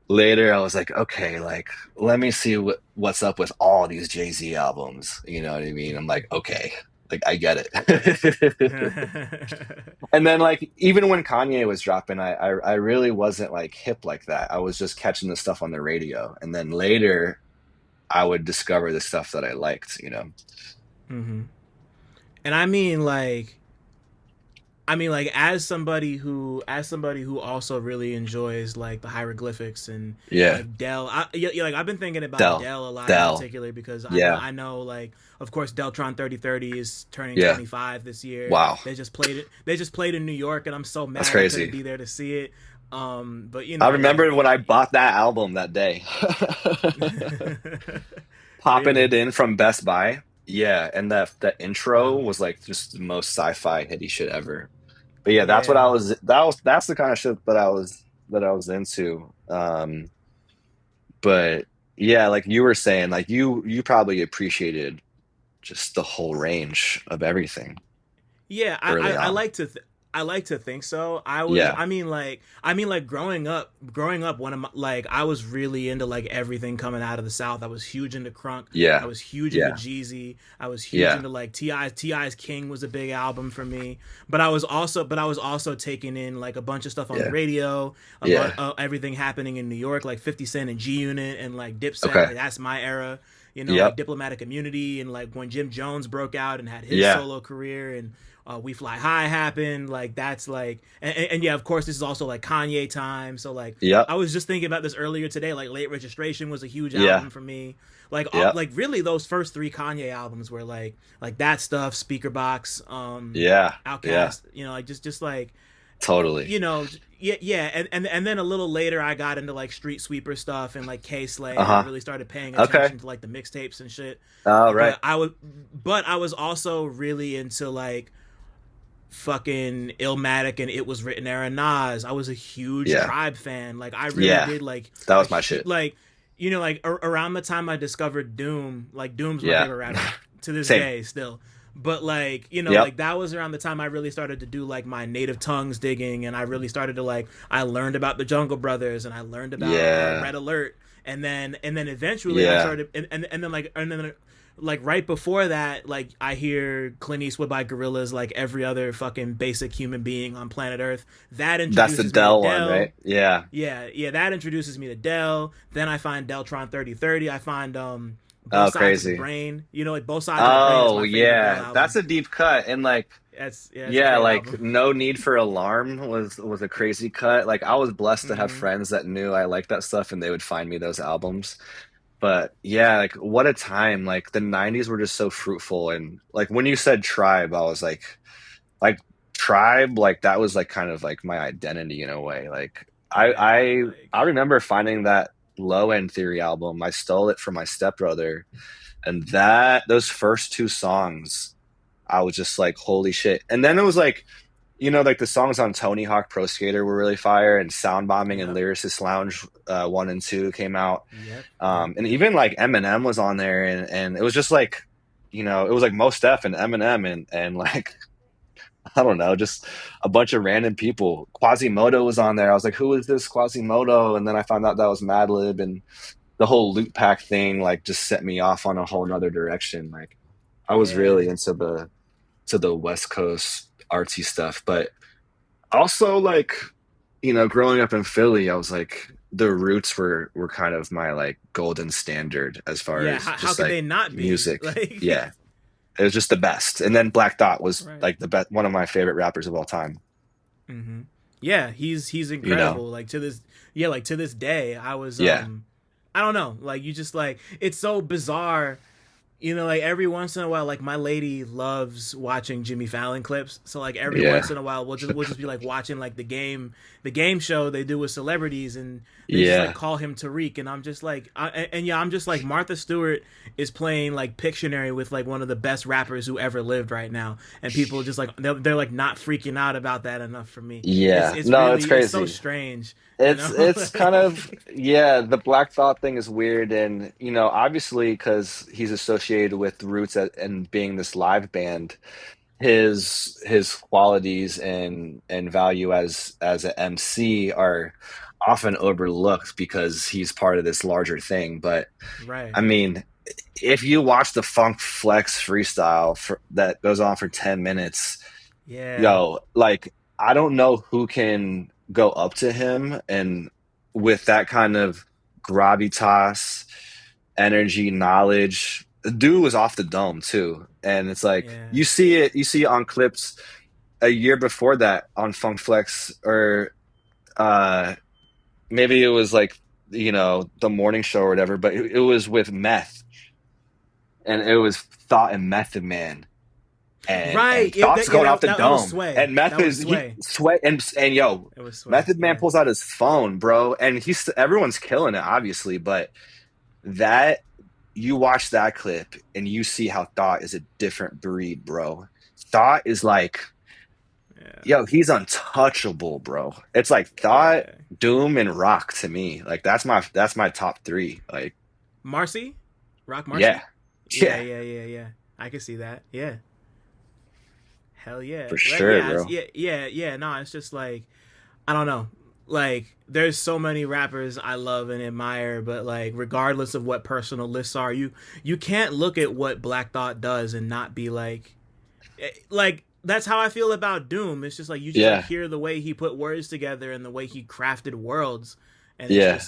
later I was like, okay, like let me see what's up with all these Jay-Z albums. You know what I mean? I'm like, okay, like I get it. And then like even when Kanye was dropping, I really wasn't like hip like that. I was just catching the stuff on the radio. And then later I would discover the stuff that I liked. Mm-hmm. And I mean, like, as somebody who also really enjoys like the hieroglyphics and Yeah. like Dell. Like I've been thinking about Dell. Dell a lot in Dell. particular because I know Yeah. I know like of course Deltron 3030 is turning Yeah. 25 this year. Wow. They just played it. They just played in New York, and I'm so That's mad I couldn't crazy. be there to see it. But I like remember when I bought that album that day. Popping really, it in from Best Buy. Yeah, and that intro wow, was like just the most sci-fi hitty shit ever. But yeah, that's what I yeah. was that's the kind of shit that I was into. But yeah, like you were saying, like you probably appreciated just the whole range of everything Yeah, I, I, early I on. like to I like to think so. Yeah. I mean like growing up when I was really into like everything coming out of the South. I was huge into crunk. I Yeah. was huge into Yeah. Jeezy. I was huge Yeah. into like Ti's King was a big album for me. But I was also taking in like a bunch of stuff on the Yeah. radio, Yeah. everything happening in New York, like 50 Cent and G Unit and like Dipset. Okay. Like that's my era. Like Yep. Diplomatic Immunity and like when Jim Jones broke out and had his Yeah. solo career and We Fly High happened. Like that's like, and yeah, of course, this is also like Kanye time. So like, Yep. I was just thinking about this earlier today. Like, Late Registration was a huge Yeah. album for me. Yep. Like really, those first three Kanye albums were like that stuff, Speaker Box, Yeah. Yeah. Outcast. Like just like Totally. you know, yeah, yeah, and then a little later, I got into like Street Sweeper stuff and like K Slay, and Uh-huh. really started paying Okay. attention to like the mixtapes and shit. All right. But I was also really into like fucking Illmatic and It Was Written era Nas. I was a huge Yeah. Tribe fan. Like I really Yeah. did like That a was my shit. like around the time I discovered Doom. Like Doom's my Yeah. favorite rapper to this Same. day still. But like Yep. like that was around the time I really started to do like my native tongues digging, and I really started to like I learned about the Jungle Brothers and I learned about Yeah. Red Alert, and then eventually I Yeah. started and then like right before that, like I hear Clint Eastwood by Gorillaz like every other fucking basic human being on planet Earth. That That's the introduces me to Dell one, right? Dell. Yeah. Yeah, yeah, that introduces me to Dell. Then I find Deltron 3030. I find Both Oh, Sides of the crazy. Brain. Like Both Sides of the Brain is Oh, my favorite Dell yeah. That's album. a deep cut. And like, That's a yeah, great like album. No Need for Alarm was a crazy cut. Like I was blessed to have Mm-hmm. friends that knew I liked that stuff and they would find me those albums. But yeah, like what a time. Like the 90s were just so fruitful and like when you said Tribe, I was like Tribe, like that was like kind of like my identity in a way. Like I Yeah, I like I remember finding that Low End Theory album. I stole it from my stepbrother, and that those first two songs, I was just like, holy shit. And then it was like, like the songs on Tony Hawk Pro Skater were really fire, and Sound Bombing and yep, Lyricist Lounge 1 and 2 came out. yep, yep. And even like Eminem was on there, and it was just like, it was like Mos Def and Eminem and like I don't know, just a bunch of random people. Quasimodo was on there. I was like, who is this Quasimodo? And then I found out that was Madlib, and the whole loot pack thing like just set me off on a whole nother direction. Like I was Yeah. really into the West Coast artsy stuff, but also like, growing up in Philly, I was like the Roots were kind of my like golden standard as far Yeah, as how just could like they not be? music. Like, Yeah. It was just the best. And then Black Thought was right. like the best, one of my favorite rappers of all time, Hmm. Yeah, he's you know? incredible. Like to this, yeah, like to this day, I was Yeah. I don't know, like you just like it's so bizarre. Like every once in a while, like my lady loves watching Jimmy Fallon clips. So like every Yeah. once in a while, we'll just be like watching like the game show they do with celebrities, and they just like Yeah. call him Tariq, and I'm just like, and yeah, I'm just like Martha Stewart is playing like Pictionary with like one of the best rappers who ever lived right now, and people just like they're like not freaking out about that enough for me. It's Yeah. it's No, it's really it's so crazy. strange, It's kind of, like, yeah, the Black Thought thing is weird, and obviously because he's associated with Roots and being this live band, his qualities and value as an MC are often overlooked because he's part of this larger thing. But right, I mean, if you watch the Funk Flex freestyle that goes on for 10 minutes, yeah, yo, like I don't know who can go up to him and with that kind of gravitas, energy, knowledge. The dude was off the dome too. And it's like yeah, you see it on clips a year before that on Funk Flex, or uh maybe it was like, the morning show or whatever, but it was with Meth, and it was Thought and Method Man, and right. Yeah, Thought's yeah, going off the that was dome, Sway. and Meth That was is he Sway. sweat and yo, It was Sway. Method Man Yeah. pulls out his phone, bro, and everyone's killing it, obviously, but that you watch that clip and you see how Thought is a different breed, bro. Thought is like, Yeah. yo, he's untouchable, bro. It's like Thought, Yeah. Doom, and Rock to me. Like that's my top three. Like, Marcy? Rock yeah, Marcy? Yeah, yeah, yeah, yeah, yeah. I can see that. Yeah. Hell yeah. for Like, sure, yeah, bro. yeah, yeah, yeah. No, it's just like I don't know. Like there's so many rappers I love and admire, but like regardless of what personal lists are, you can't look at what Black Thought does and not be like that's how I feel about Doom. It's just like you just like Yeah, hear the way he put words together and the way he crafted worlds, and yeah.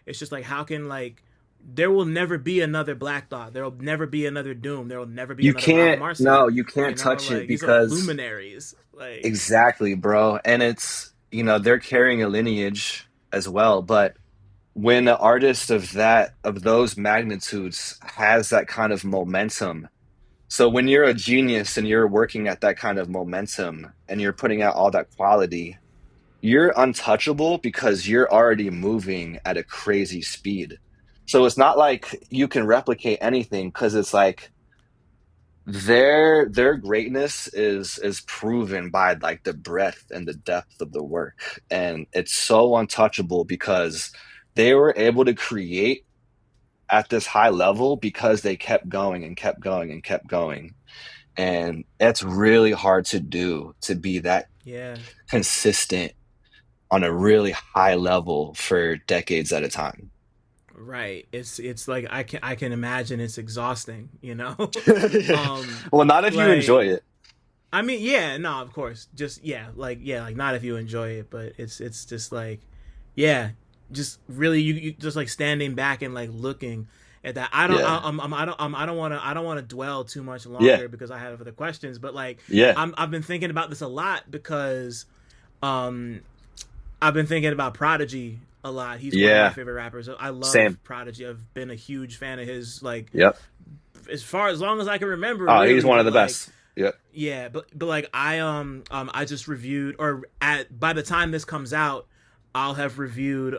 it's just like how can like there will never be another Black Thought. There will never be another Doom. There will never be You another Rock can't, Marcy. no, you can't touch it Like these are like because luminaries. Like exactly, bro. And it's, they're carrying a lineage as well. But when an artist of those magnitudes has that kind of momentum, so when you're a genius and you're working at that kind of momentum and you're putting out all that quality, you're untouchable because you're already moving at a crazy speed. So it's not like you can replicate anything because it's like their greatness is proven by like the breadth and the depth of the work, and it's so untouchable because they were able to create at this high level because they kept going and kept going and kept going, and it's really hard to do, to be that yeah. consistent on a really high level for decades at a time. Right. It's like I can imagine it's exhausting, um Well, not if you enjoy like it. I mean, yeah, no, of course. Just yeah, like not if you enjoy it, but it's just like yeah, just really you just like standing back and like looking at that. I don't Yeah, I don't want to dwell too much yeah, longer because I have other questions, but like yeah, I've been thinking about this a lot because um I've been thinking about Prodigy a lot. He's one of my yeah. favorite rappers. I love Same. Prodigy. I've been a huge fan of his like Yep. as long as I can remember, Oh, he's really. one of But the like, best. Yep. yeah, but like I just reviewed, or at by the time this comes out, I'll have reviewed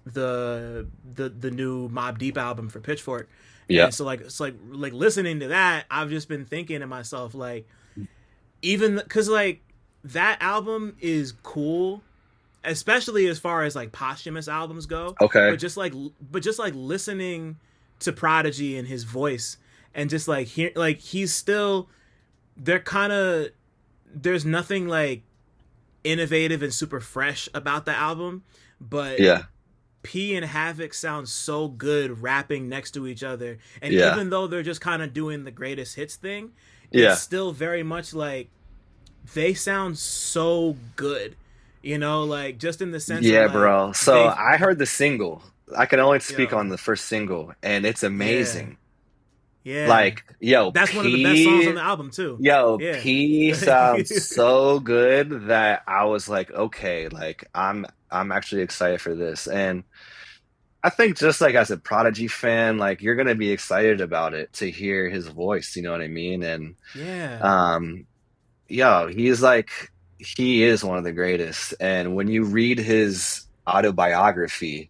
the new Mobb Deep album for Pitchfork, and Yep. so like it's like listening to that, I've just been thinking to myself like even because like that album is cool, especially as far as like posthumous albums go, Okay. but just like listening to Prodigy and his voice, and just like hear like he's still they're kind of there's nothing like innovative and super fresh about the album, but Yeah. P and Havoc sound so good rapping next to each other. And Yeah. even though they're just kind of doing the greatest hits thing, it's Yeah. still very much like they sound so good. You know, like just in the sense of Yeah, like bro. So they've I heard the single. I can only speak yo, on the first single, and it's yeah, amazing. yeah. Like, yo, That's one of the best songs on the album too. Yeah. P sounds so good that I was like, okay, like I'm actually excited for this. And I think just like as a Prodigy fan, like you're gonna be excited about it to hear his voice, you know what I mean? And Yeah. um yo, he's like he is one of the greatest. And when you read his autobiography,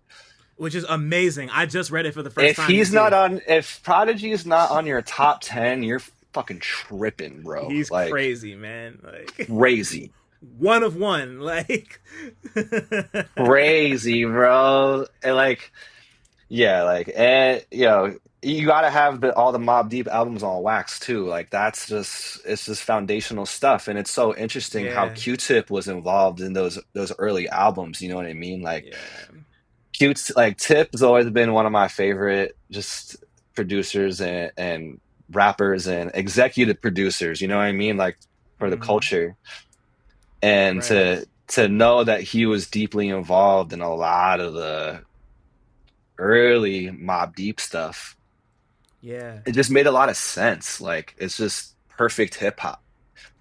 Which is amazing. I just read it for the first time this year. if Prodigy is not on your top 10, you're fucking tripping, bro. He's Like crazy, man. Like crazy. one of one. Like Crazy, bro. And like, yeah, like, and you gotta have all the Mobb Deep albums on wax too. Like, it's just foundational stuff, and it's so interesting how yeah. Q-Tip was involved in those early albums. You know what I mean? Like, Yeah. Like Tip has always been one of my favorite just producers and rappers and executive producers. You know what I mean? Like for the Mhm. culture, and Right. to know that he was deeply involved in a lot of the early Mobb Deep stuff, Yeah. it just made a lot of sense. Like it's just perfect hip hop,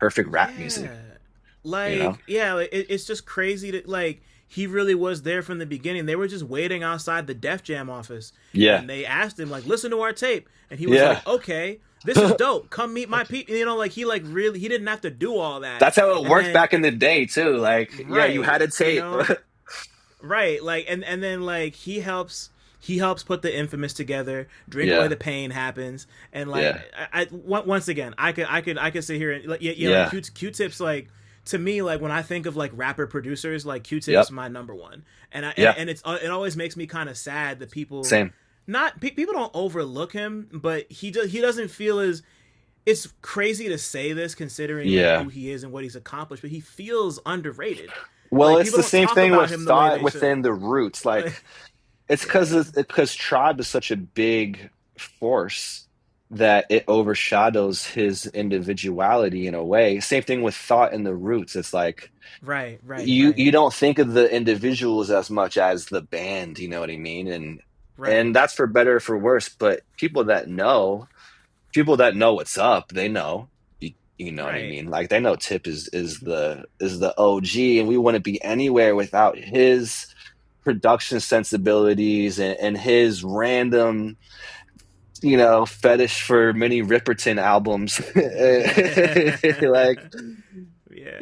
perfect rap music, Yeah. you know? Like, yeah, like, it's just crazy to like he really was there from the beginning. They were just waiting outside the Def Jam office Yeah. and they asked him like listen to our tape and he was Yeah. like, "Okay, this is dope. Come meet my people." You know, like he like really he didn't have to do all that. That's how it And worked then back in the day too. Like, yeah, you had right, a you tape. know? Right, like and then like he helps put the infamous together. Drink Away Yeah. the Pain happens, and like Yeah. once again, I could sit here and like yeah like Yeah. Q-Tip's like to me like when I think of like rapper producers like Q-Tip's Yep. my number one, Yeah. and it's it always makes me kind of sad that people Same. people don't overlook him, but he doesn't feel as it's crazy to say this considering like Yeah. who he is and what he's accomplished, but he feels underrated. Well, Like it's people the don't same talk thing about with him the way thought they should. within the roots. Like Like, it's yeah, because Tribe is such a big force that it overshadows his individuality in a way. Same thing with thought in the roots. It's like right, right, right, you don't think of the individuals as much as the band, you know what I mean? right. And that's for better or for worse, but people that know what's up, they know. You know what I Right. mean? Like they know Tip is the OG, and we wouldn't be anywhere without his production sensibilities and his random, fetish for mini Ripperton albums. Like, Yeah.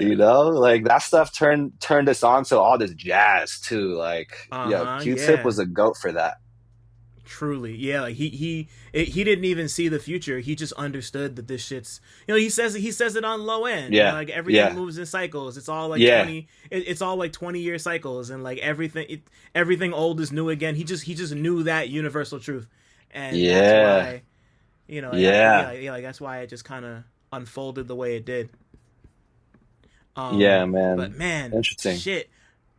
like that stuff turned us on to all this jazz too. Like, Uh-huh. Q-Tip Yeah. was a goat for that. Truly. Yeah, like he didn't even see the future. He just understood that this shit's he says it on Low End. Yeah, Like everything yeah, moves in cycles. It's all like yeah, 20 it's all like 20-year cycles and like everything old is new again. He just knew that universal truth. And that's yeah, why yeah, like that's why it just kind of unfolded the way it did. yeah, But man. man, Interesting. shit.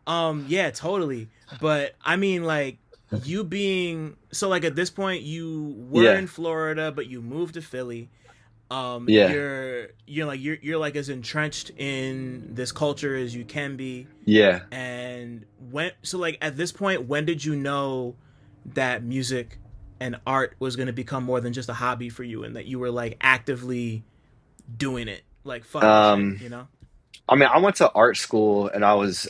Yeah, totally. But I mean, like you being so like at this point you were Yeah, in Florida, but you moved to Philly. yeah, You're like as entrenched in this culture as you can be. yeah. And when so like at this point, when did you know that music and art was going to become more than just a hobby for you, and that you were like actively doing it? Like fuck this shit, Um, you know? I mean, I went to art school and I was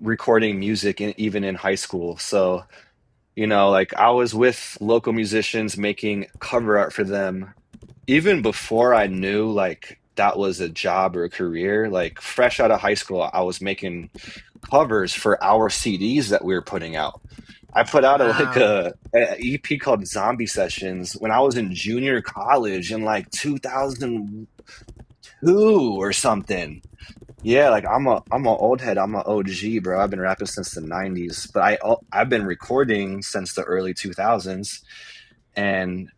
recording music even in high school. So, like I was with local musicians making cover art for them even before I knew like that was a job or a career. Like fresh out of high school, I was making covers for our CDs that we were putting out. I put out Wow. a EP called Zombie Sessions when I was in junior college in like 2002 or something. Yeah, like I'm a old head. I'm a OG, bro. I've been rapping since the '90s, but I've been recording since the early 2000s, and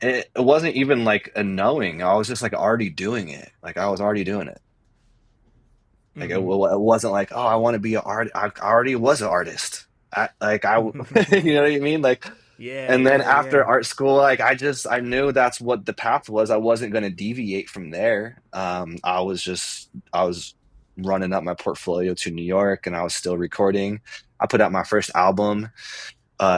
it wasn't even like a knowing. I was just like already doing it. Like I was already doing it. Like Mm-hmm. it wasn't like, oh, I want to be an art. I already was an artist. You know what I mean? Like, Yeah, and then yeah, after yeah. art school, like I knew that's what the path was. I wasn't going to deviate from there. I was running up my portfolio to New York, and I was still recording. I put out my first album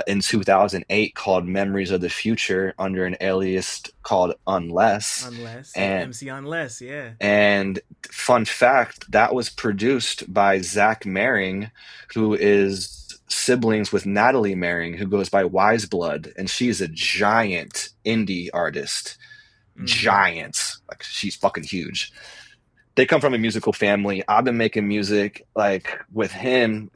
in 2008 called Memories of the Future under an alias called Unless. Unless, yeah, And MC Unless, yeah. and fun fact, that was produced by Zach Maring, who is siblings with Natalie Maring, who goes by Wise Blood, and she's a giant indie artist. Mm-hmm. Giant. Like she's fucking huge. They come from a musical family. I've been making music like with him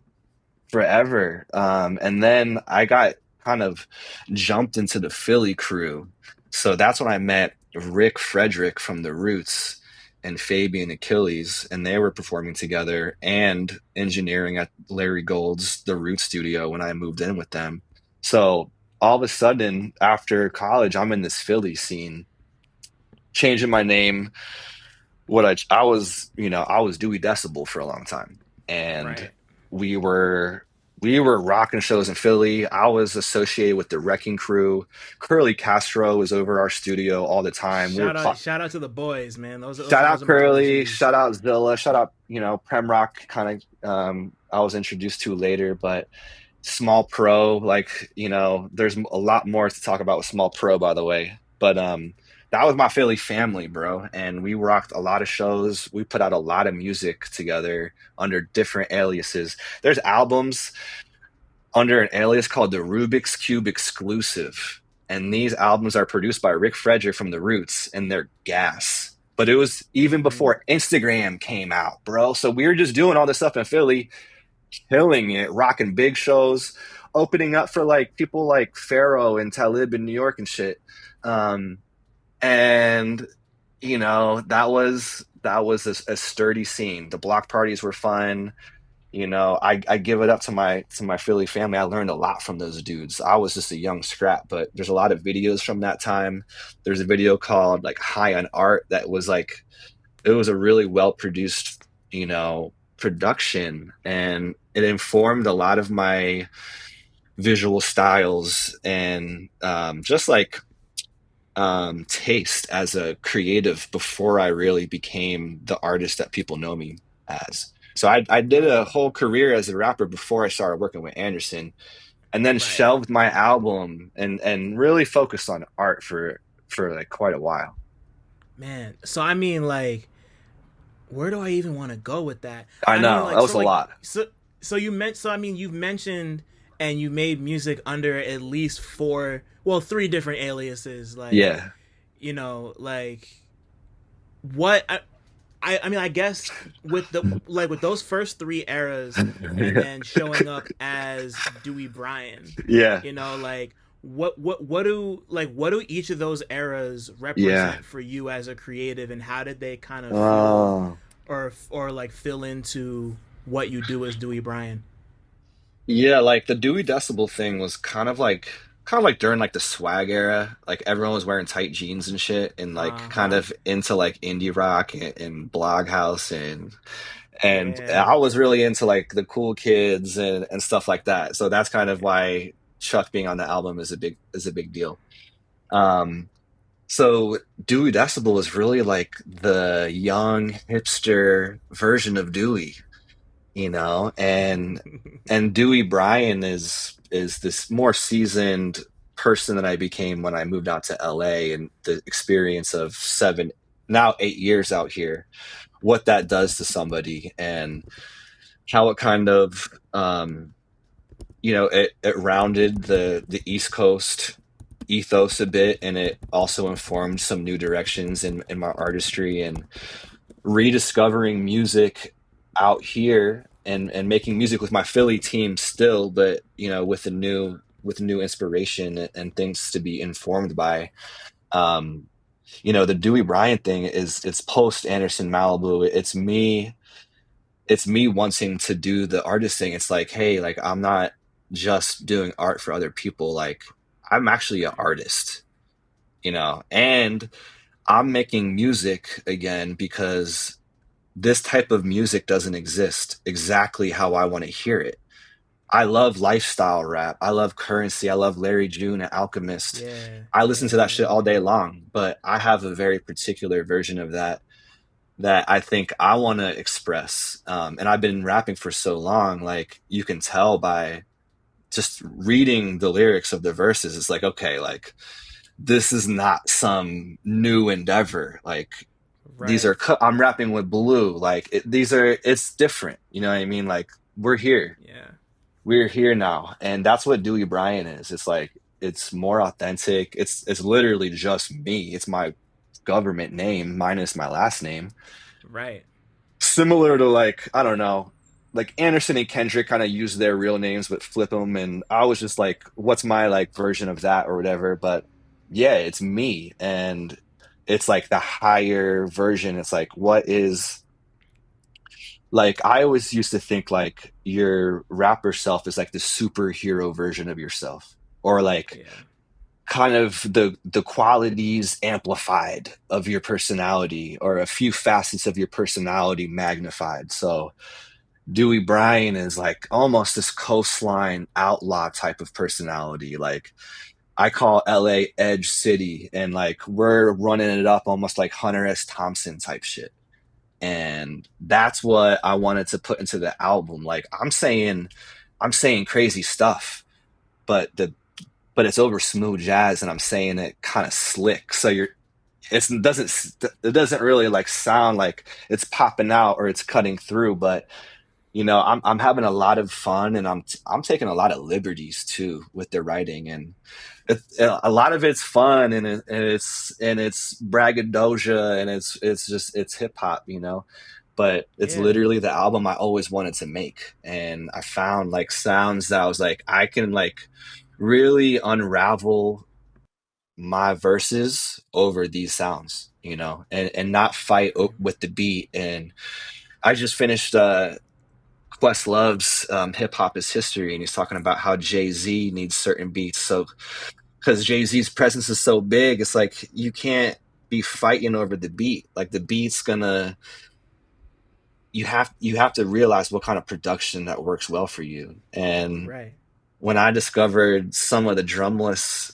forever. And then I got kind of jumped into the Philly crew. So that's when I met Rick Frederick from The Roots and Fabian Achilles, and they were performing together and engineering at Larry Gold's The Roots studio when I moved in with them. So all of a sudden, after college, I'm in this Philly scene, changing my name. I was, I was Dewey Decibel for a long time, and Right. we were we were rocking shows in Philly. I was associated with the Wrecking Crew. Curly Castro was over our studio all the time. We were Shout out to the boys, man. shout Those out are my Curly, OGs. shout out Zilla, shout out, Prem Rock kind of I was introduced to later, but Small Pro, like, there's a lot more to talk about with Small Pro, by the way. But that was my Philly family, bro. And we rocked a lot of shows. We put out a lot of music together under different aliases. There's albums under an alias called the Rubik's Cube Exclusive. And these albums are produced by Rick Frederick from The Roots, and they're gas. But it was even Mm-hmm. before Instagram came out, bro. So we were just doing all this stuff in Philly, killing it, rocking big shows, opening up for like people like Pharaoh and Talib in New York and shit. Um, and that was a sturdy scene. The block parties were fun. I give it up to my Philly family. I learned a lot from those dudes. I was just a young scrap, but there's a lot of videos from that time. There's a video called like High on Art that was like it was a really well produced, production, and it informed a lot of my visual styles and just like taste as a creative before I really became the artist that people know me as. So I did a Right. whole career as a rapper before I started working with Anderson, and then Right. shelved my album and really focused on art for like quite a while. Man. So I mean like where do I even want to go with that? I I mean know that like was a lot. so I mean you've mentioned and you made music under at least three different aliases like Yeah. like what I mean I guess with the like with those first three eras and then showing up as Dewey Bryan, Yeah. like what do each of those eras Yeah. represent for you as a creative and how did they kind of feel Oh. or like fill into what you do as Dewey Bryan? Yeah, like the Dewey Decibel thing was kind of like during like the swag era. Like everyone was wearing tight jeans and shit and like kind Uh-huh. of into like indie rock and Bloghouse and Yeah. I was really into like the cool kids and stuff like that. So that's kind of why Chuck being on the album is a big deal. Um so Dewey Decibel was really like the young hipster version of Dewey, and Dewey Bryan is this more seasoned person that I became when I moved out to LA, and the experience of 8 years out here, what that does to somebody and how it kind of it rounded the East Coast ethos a bit, and it also informed some new directions in my artistry and rediscovering music out here and making music with my Philly team still, but with new inspiration and things to be informed by. Um, the Dewey Bryant thing it's post Anderson Malibu. It's me wanting to do the artist thing. It's like, hey, like I'm not just doing art for other people. Like I'm actually an artist, and I'm making music again because this type of music doesn't exist exactly how I want to hear it. I love lifestyle rap. I love Currency. I love Larry June and Alchemist. Yeah, I listen yeah, to that yeah, shit all yeah. day long, but I have a very particular version of that that I think I want to express. And I've been rapping for so long, like you can tell by just reading the lyrics of the verses. It's like, okay, like this is not some new endeavor. Like these Right. are, I'm rapping with Blue. Like these are, it's different. You know what I mean? Like Yeah. we're here now. And that's what Dewey Bryan is. It's like, it's more authentic. It's literally just me. It's my government name minus my last name, Right. similar to like I don't know, like Anderson and Kendrick kind of use their real names but flip them, and I was just like, what's my like version of that or whatever? But yeah, it's me, and it's like the higher version. It's like what is like I always used to think like your rapper self is like the superhero version of yourself, or like Yeah. kind of the qualities amplified of your personality or a few facets of your personality magnified. So Dewey Bryan is like almost this coastline outlaw type of personality. Like I call LA Edge City, and like we're running it up almost like Hunter S. Thompson type shit. And that's what I wanted to put into the album. Like I'm saying crazy stuff, but it's over smooth jazz, and I'm saying it kind of slick. So it doesn't really like sound like it's popping out or it's cutting through, but I'm having a lot of fun, and I'm taking a lot of liberties too with the writing, and a lot of it's fun, and it's braggadocio, and it's just it's hip hop, but it's Yeah. literally the album I always wanted to make, and I found like sounds that I was like I can like really unravel my verses over these sounds, and not fight Right. with the beat. And I just finished Questlove's Hip Hop is History, and he's talking about how Jay Z needs certain beats. So, because Jay Z's presence is so big, it's like you can't be fighting over the beat. Like the beat's gonna, you have to realize what kind of production that works well for you. And Right. when I discovered some of the drumless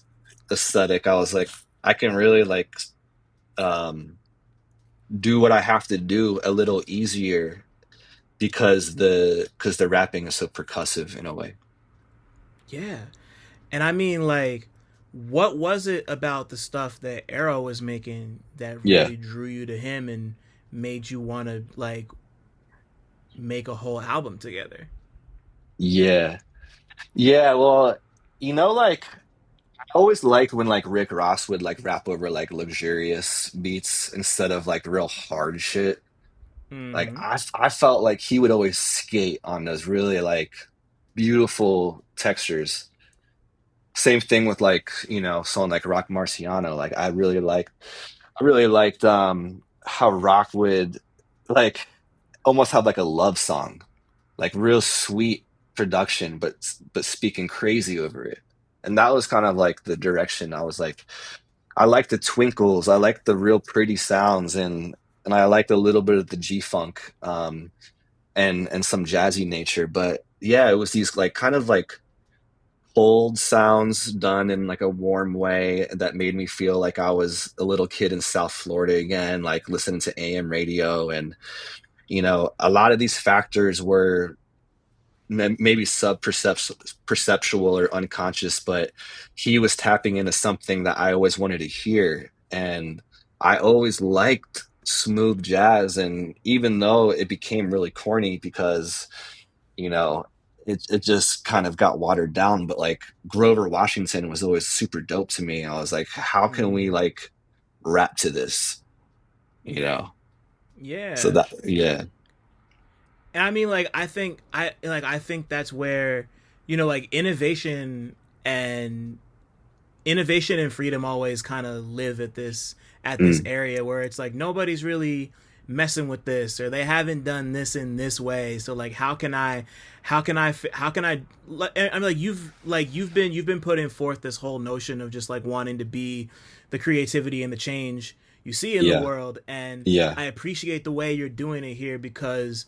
aesthetic, I was like, I can really like um, do what I have to do a little easier because the rapping is so percussive in a way. Yeah. And I mean, like, what was it about the stuff that Earoh was making that Yeah. really drew you to him and made you want to like make a whole album together? Yeah. Yeah, well, like I always liked when like Rick Ross would like rap over like luxurious beats instead of like real hard shit. Like Mm-hmm. I felt like he would always skate on those really like beautiful textures. Same thing with like, someone like Rock Marciano. Like I really liked how Rock would like almost have like a love song, like real sweet production, but speaking crazy over it. And that was kind of like the direction I was like, I like the twinkles, I like the real pretty sounds, and I liked a little bit of the G funk, and some jazzy nature. But yeah, it was these like kind of like cold sounds done in like a warm way that made me feel like I was a little kid in South Florida again, like listening to AM radio. And a lot of these factors were maybe perceptual or unconscious, but he was tapping into something that I always wanted to hear. And I always liked smooth jazz. And even though it became really corny because, you know, it just kind of got watered down, but like Grover Washington was always super dope to me. I was like, how can we Mm-hmm. like rap to this, you know? So Yeah. that, yeah. And I mean, like, I think that's where, like and innovation and freedom always kind of live at this Mm, area where it's like nobody's really messing with this, or they haven't done this in this way. So like, how can I I mean, you've been putting forth this whole notion of just like wanting to be the creativity and the change you see in the Yeah. world, and Yeah. I appreciate the way you're doing it here, because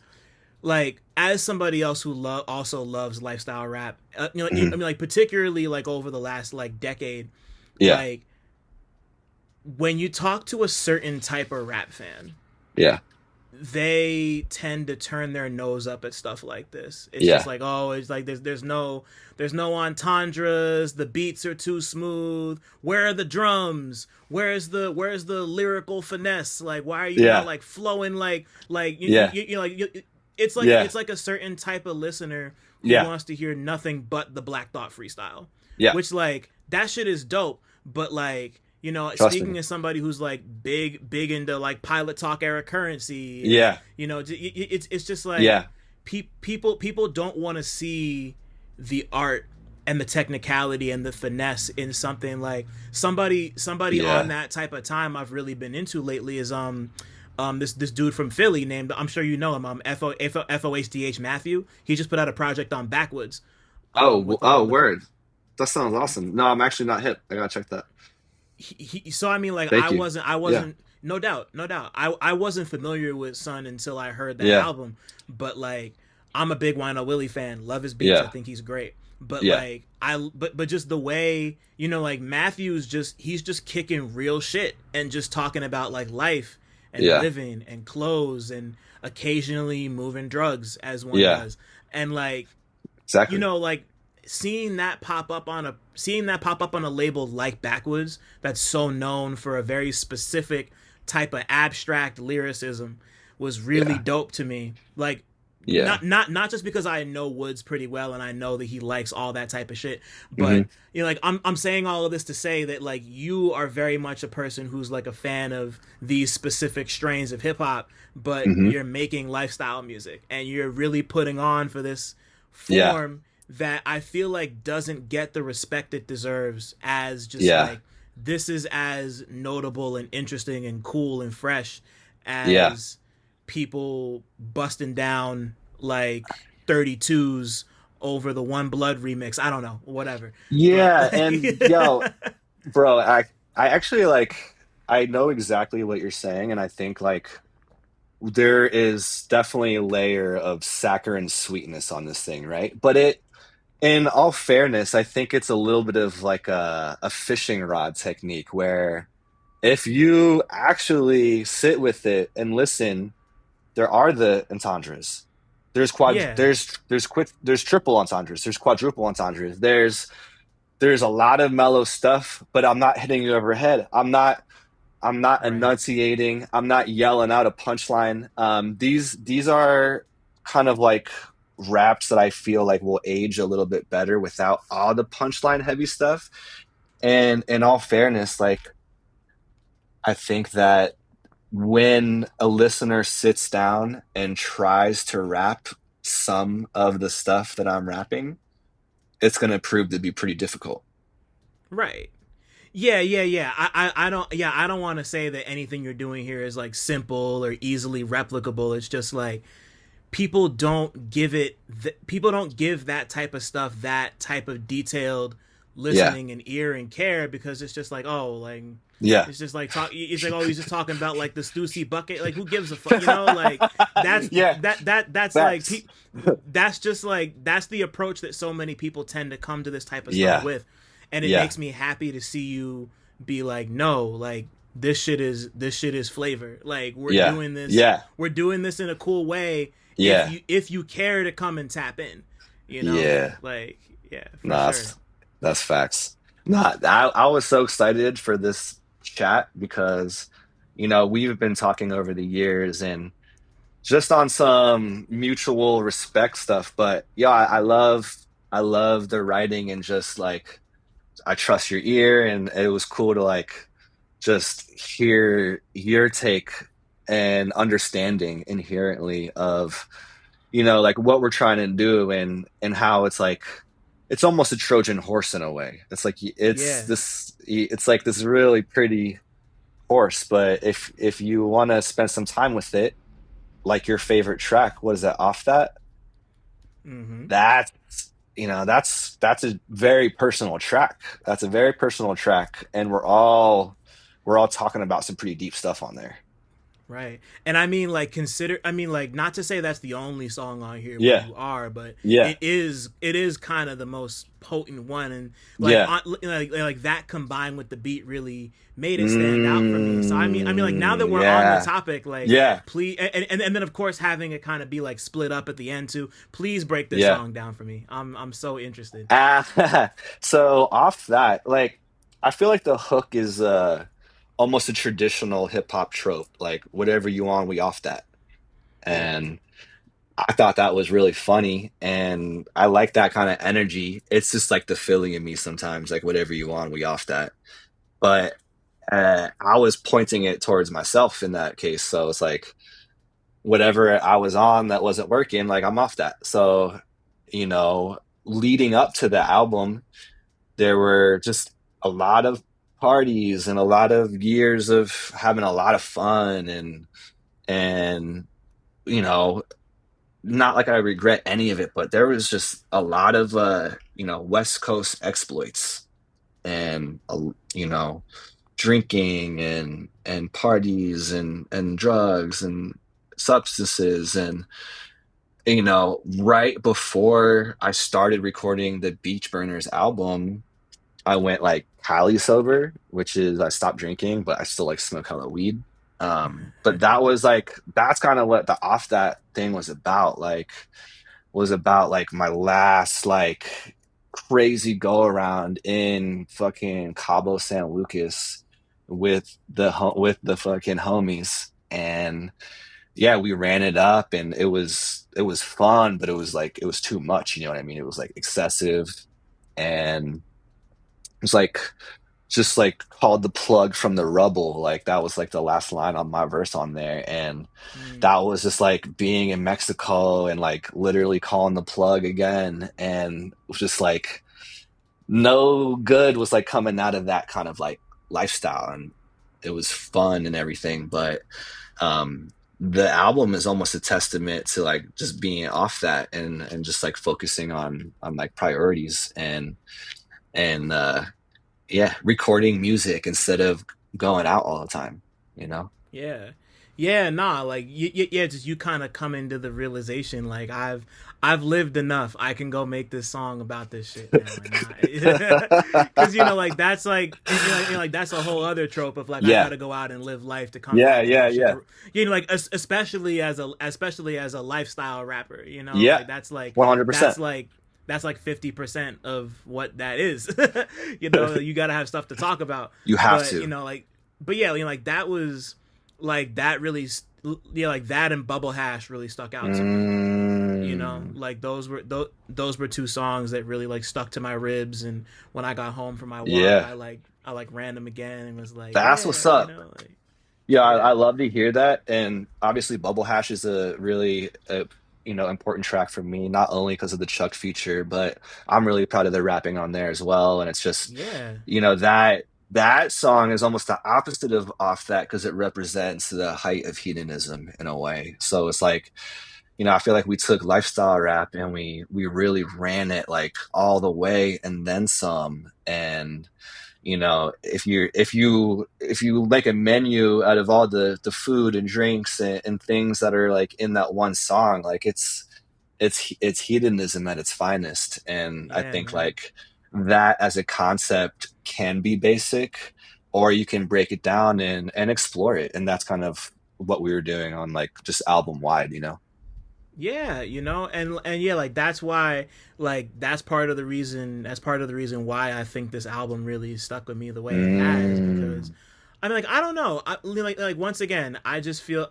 like, as somebody else who also loves lifestyle rap, I Mhm. mean, like, particularly like over the last like decade, Yeah. like, when you talk to a certain type of rap fan, Yeah. they tend to turn their nose up at stuff like this. It's just Yeah. like, oh, it's like there's no entendres, the beats are too smooth. Where are the drums? Where's the lyrical finesse? Like, why are you not Yeah. like flowing like Yeah. it's like Yeah. a certain type of listener who Yeah. wants to hear nothing but the Black Thought freestyle, Yeah. which, like, that shit is dope. But like, Trust speaking me. as somebody who's like big into like Pilot Talk era currency, and Yeah. it's just like, Yeah. people don't want to see the art and the technicality and the finesse in something. Like, somebody on Yeah. that type of time I've really been into lately is this dude from Philly named, I'm sure you know him, FOHDH Matthew. He just put out a project on Backwoods, Oh, with oh, with word. That sounds awesome. No, I'm actually not hip. I gotta check that. so I mean, like, Thank you. I Yeah. wasn't, no doubt, no doubt, I wasn't familiar with Son until I heard that Yeah. album. But like, I'm a big Wino Willie fan, love his beats, I Yeah. think he's great. But Yeah. like, but just the way, like, Matthew's just, he's just kicking real shit and just talking about like life and Yeah. living and clothes and occasionally moving drugs, as one Yeah. does. And like, Exactly. like, seeing that pop up on a label like Backwoods, that's so known for a very specific type of abstract lyricism, was really Yeah. dope to me. Like, Yeah. not just because I know Woods pretty well and I know that he likes all that type of shit, but Hmm. like, I'm saying all of this to say that like, you are very much a person who's like a fan of these specific strains of hip hop, but Hmm. you're making lifestyle music and you're really putting on for this Yeah. form that I feel like doesn't get the respect it deserves, as just Yeah. like, this is as notable and interesting and cool and fresh Yeah. as people busting down like 32s over the One Blood remix. I don't know, whatever. But Yeah. And yo, like, bro, I actually like, I know exactly what you're saying, and I think like there is definitely a layer of saccharine sweetness on this thing, right? But in all fairness, I think it's a little bit of like a fishing rod technique where if you actually sit with it and listen, there are the entendres. yeah, There's triple entendres. There's quadruple entendres. There's a lot of mellow stuff, but I'm not hitting you over the head. I'm not right, enunciating. I'm not yelling out a punchline. These are kind of like raps that I feel like will age a little bit better without all the punchline heavy stuff. And in all fairness, like I think that when a listener sits down and tries to rap some of the stuff that I'm rapping, it's going to prove to be pretty difficult. right. Yeah. I don't want to say that anything you're doing here is like simple or easily replicable. It's just like, people don't give that type of stuff that type of detailed Yeah. listening and ear and care, because it's just like, oh, like, Yeah. it's just like it's like, oh, he's just talking about like the Stussy bucket, like, who gives a fuck, like, that's Yeah. that's like, Facts. that's just like, that's the approach that so many people tend to come to this type of stuff Yeah. with. And it Yeah. makes me happy to see you be like, no, like, this shit is flavor. Like, Yeah. Yeah. we're doing this in a cool way, Yeah. if you care to come and tap in, Yeah. like, yeah, for Nah, sure. that's facts. Nah, I was so excited for this chat because, we've been talking over the years and just on some mutual respect stuff. But yeah, I love the writing and just like I trust your ear, and it was cool to like just hear your take and understanding inherently of like what we're trying to do, and how it's like it's almost a Trojan horse in a way. It's like Yeah, it's like this really pretty course. But if you want to spend some time with it, like your favorite track, what is that, off that? Mm-hmm. That's that's a very personal track. That's a very personal track, and we're all talking about some pretty deep stuff on there. Right. And I mean, like, consider, I mean, like, not to say that's the only song on here where Yeah, you are, but yeah, it is kind of the most potent one. And like, yeah. like that combined with the beat really made it stand out for me. So like now that we're on the Yeah, topic, like, yeah, please, and then of course having it kind of be like split up at the end too. Please break this yeah. song down for me. I'm so interested. So off that, like, I feel like the hook is almost a traditional hip hop trope, like whatever you on, we off that. Yeah. And I thought that was really funny, and I like that kind of energy. It's just like the Philly in me sometimes, like whatever you on, we off that. But I was pointing it towards myself in that case, so it's like whatever I was on that wasn't working, like I'm off that. So, you know, leading up to the album, there were just a lot of parties and a lot of years of having a lot of fun, and you know, not like I regret any of it, but there was just a lot of West Coast exploits, and you know, drinking and parties and drugs and substances. And right before I started recording the Beach Burners album, I went like Cali sober, which is I stopped drinking, but I still like smoke hella weed. But that's kind of what the off that thing was about, like my last like crazy go around in fucking Cabo San Lucas with with the fucking homies. And yeah, we ran it up, and it was fun, but it was too much, you know what I mean? It was like excessive, and it was like just like called the plug from the rubble. Like that was like the last line on my verse on there. And Mm. that was just like being in Mexico and like literally calling the plug again. And it was just like no good was like coming out of that kind of like lifestyle. And it was fun and everything. But um the album is almost a testament to like just being off that, and just like focusing on like priorities, and yeah, recording music instead of going out all the time, you know? Yeah. Yeah, nah, like yeah, just you kind of come into the realization like I've lived enough. I can go make this song about this shit now and not cuz like that's like like that's a whole other trope of like I got Yeah. to go out and live life to come Yeah, back and yeah, have shit yeah. to like especially as a lifestyle rapper, Yeah. like 100%. that's like 50% of what that is. You got to have stuff to talk about. You have But, to. but yeah, like that was like that really like that and Bubble Hash really stuck out to me. Mm, Like those were two songs that really like stuck to my ribs, and when I got home from my walk, yeah. I like ran them again and was like, That's what's yeah, up. like Yeah, I yeah. love to hear that. And obviously Bubble Hash is a really important track for me, not only because of the Chuck feature, but I'm really proud of the rapping on there as well. And it's just, Yeah. that song is almost the opposite of off that, because it represents the height of hedonism in a way. So it's like, I feel like we took lifestyle rap and we really ran it like all the way and then some. And if you make a menu out of all the food and drinks and things that are like in that one song, like it's hedonism at its finest. And I Yeah, think man. like that as a concept can be basic, or you can break it down and explore it. And that's kind of what we were doing on like just album wide. Yeah, and yeah, like that's why, like that's part of the reason why I think this album really stuck with me the way it has, because Mm, I mean, like, I don't know, like once again, I feel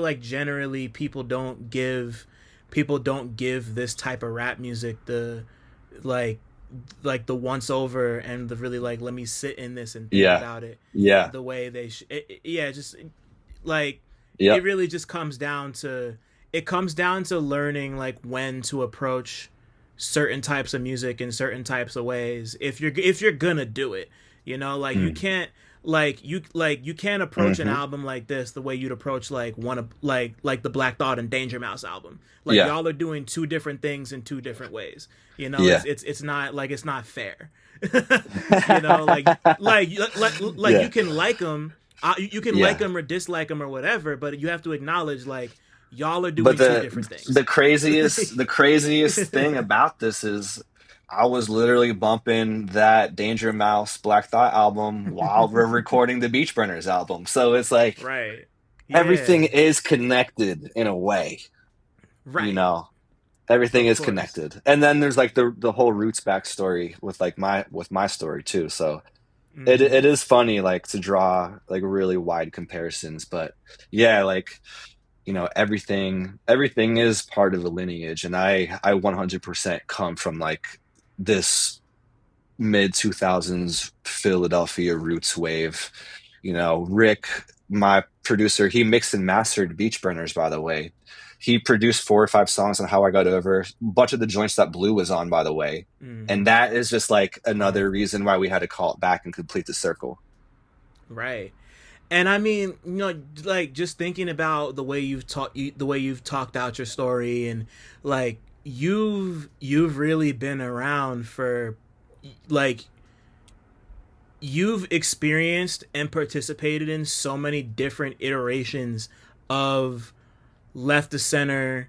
like generally people don't give this type of rap music the like the once over and the really like let me sit in this and think yeah, about it yeah, the way yeah, just like it yep, really just comes down to learning like when to approach certain types of music in certain types of ways if you're gonna do it, like you mm, can't you can't approach an Hmm. album like this the way you'd approach like one of like the Black Thought and Danger Mouse album. Like Yeah. y'all are doing two different things in two different ways. You know, Yeah. it's not like it's not fair. You know, like Yeah. you can like them, you can like Yeah. them or dislike them or whatever, but you have to acknowledge like y'all are But doing two different things. the craziest thing about this is I was literally bumping that Danger Mouse Black Thought album while we're recording the Beach Burners album. So it's like Right. everything Yeah. is connected in a way, you Right. know. Everything Of is course. connected. And then there's like the whole roots backstory with like my story too. So it Hmm. is funny like to draw like really wide comparisons, but yeah, like everything is part of the lineage, and I 100% come from like this mid 2000s Philadelphia roots wave. Rick, my producer, he mixed and mastered Beach Burners, by the way. He produced 4 or 5 songs on How I Got Over, a bunch of the joints that Blue was on, by the way. And Hmm. that is just like another reason why we had to call it back and complete the circle. Right. And I mean, like just thinking about the way you've talked out your story, and like you've really been around for like you've experienced and participated in so many different iterations of left to center,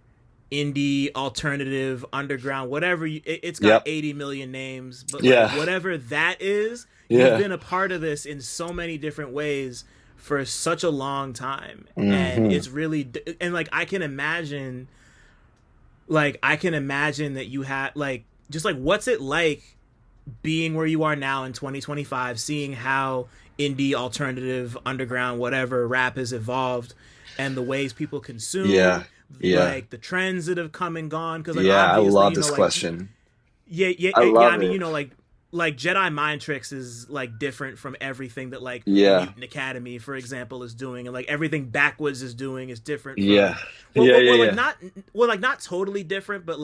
indie, alternative, underground, whatever it's got Yep. 80 million names, but like Yeah. whatever that is, you've Yeah. been a part of this in so many different ways for such a long time. And Hmm. it's really, and like I can imagine that you had like just like what's it like being where you are now in 2025, seeing how indie, alternative, underground, whatever rap has evolved, and the ways people consume, Yeah. Yeah. like the trends that have come and gone. Because like Yeah. I obviously, love this question. I yeah. love I mean, it. like Jedi Mind Tricks is like different from everything that like Yeah. Mutant Academy, for example, is doing, and like everything Backwoods is doing is different Yeah. from Yeah. Yeah. like Yeah. not totally different, but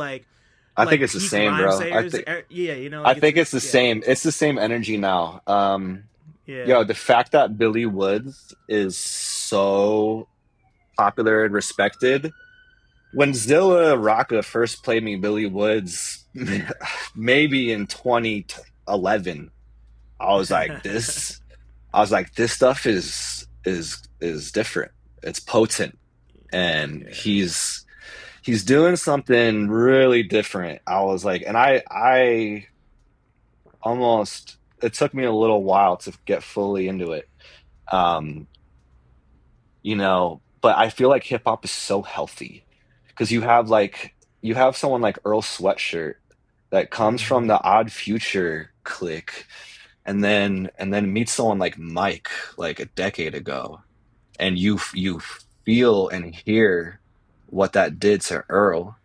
I think like it's the peak same, rhyme bro. sayers. Yeah, I like think it's it's the yeah, same. It's the same energy now. yeah. The fact that Billy Woods is so popular and respected. When Zilla Rocca first played me Billy Woods, maybe in 2011, I was like, this stuff is different. It's potent, and Yeah. he's doing something really different. I was like, and I almost it took me a little while to get fully into it. Um, but I feel like hip hop is so healthy because you have someone like Earl Sweatshirt that comes from Hmm. the Odd Future clique, and then meets someone like Mike like a decade ago, and you feel and hear what that did to Earl,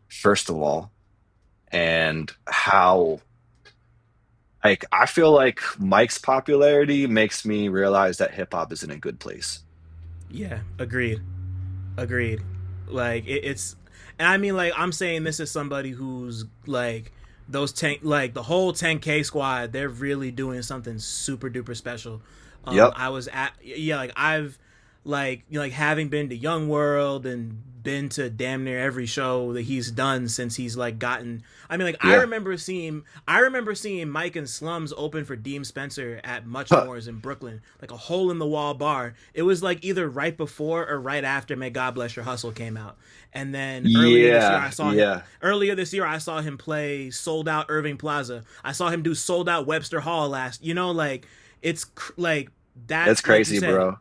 first of all, and how like I feel like Mike's popularity makes me realize that hip hop is in a good place. Yeah. Agreed. Agreed. Like it's, and I mean, like I'm saying this as somebody who's like those like the whole 10K squad. They're really doing something super duper special. Yep. I was at yeah, like I've like having been to Young World and been to damn near every show that he's done since he's like gotten. I mean, like Yeah. I remember seeing Mike and Slums open for Deem Spencer at Huh. Muchmore's in Brooklyn, like a hole in the wall bar. It was like either right before or right after May God Bless Your Hustle came out. And then Yeah. Yeah. earlier this year I saw him play sold out Irving Plaza. I saw him do sold out Webster Hall last. Like like that, It's like you crazy, said, bro.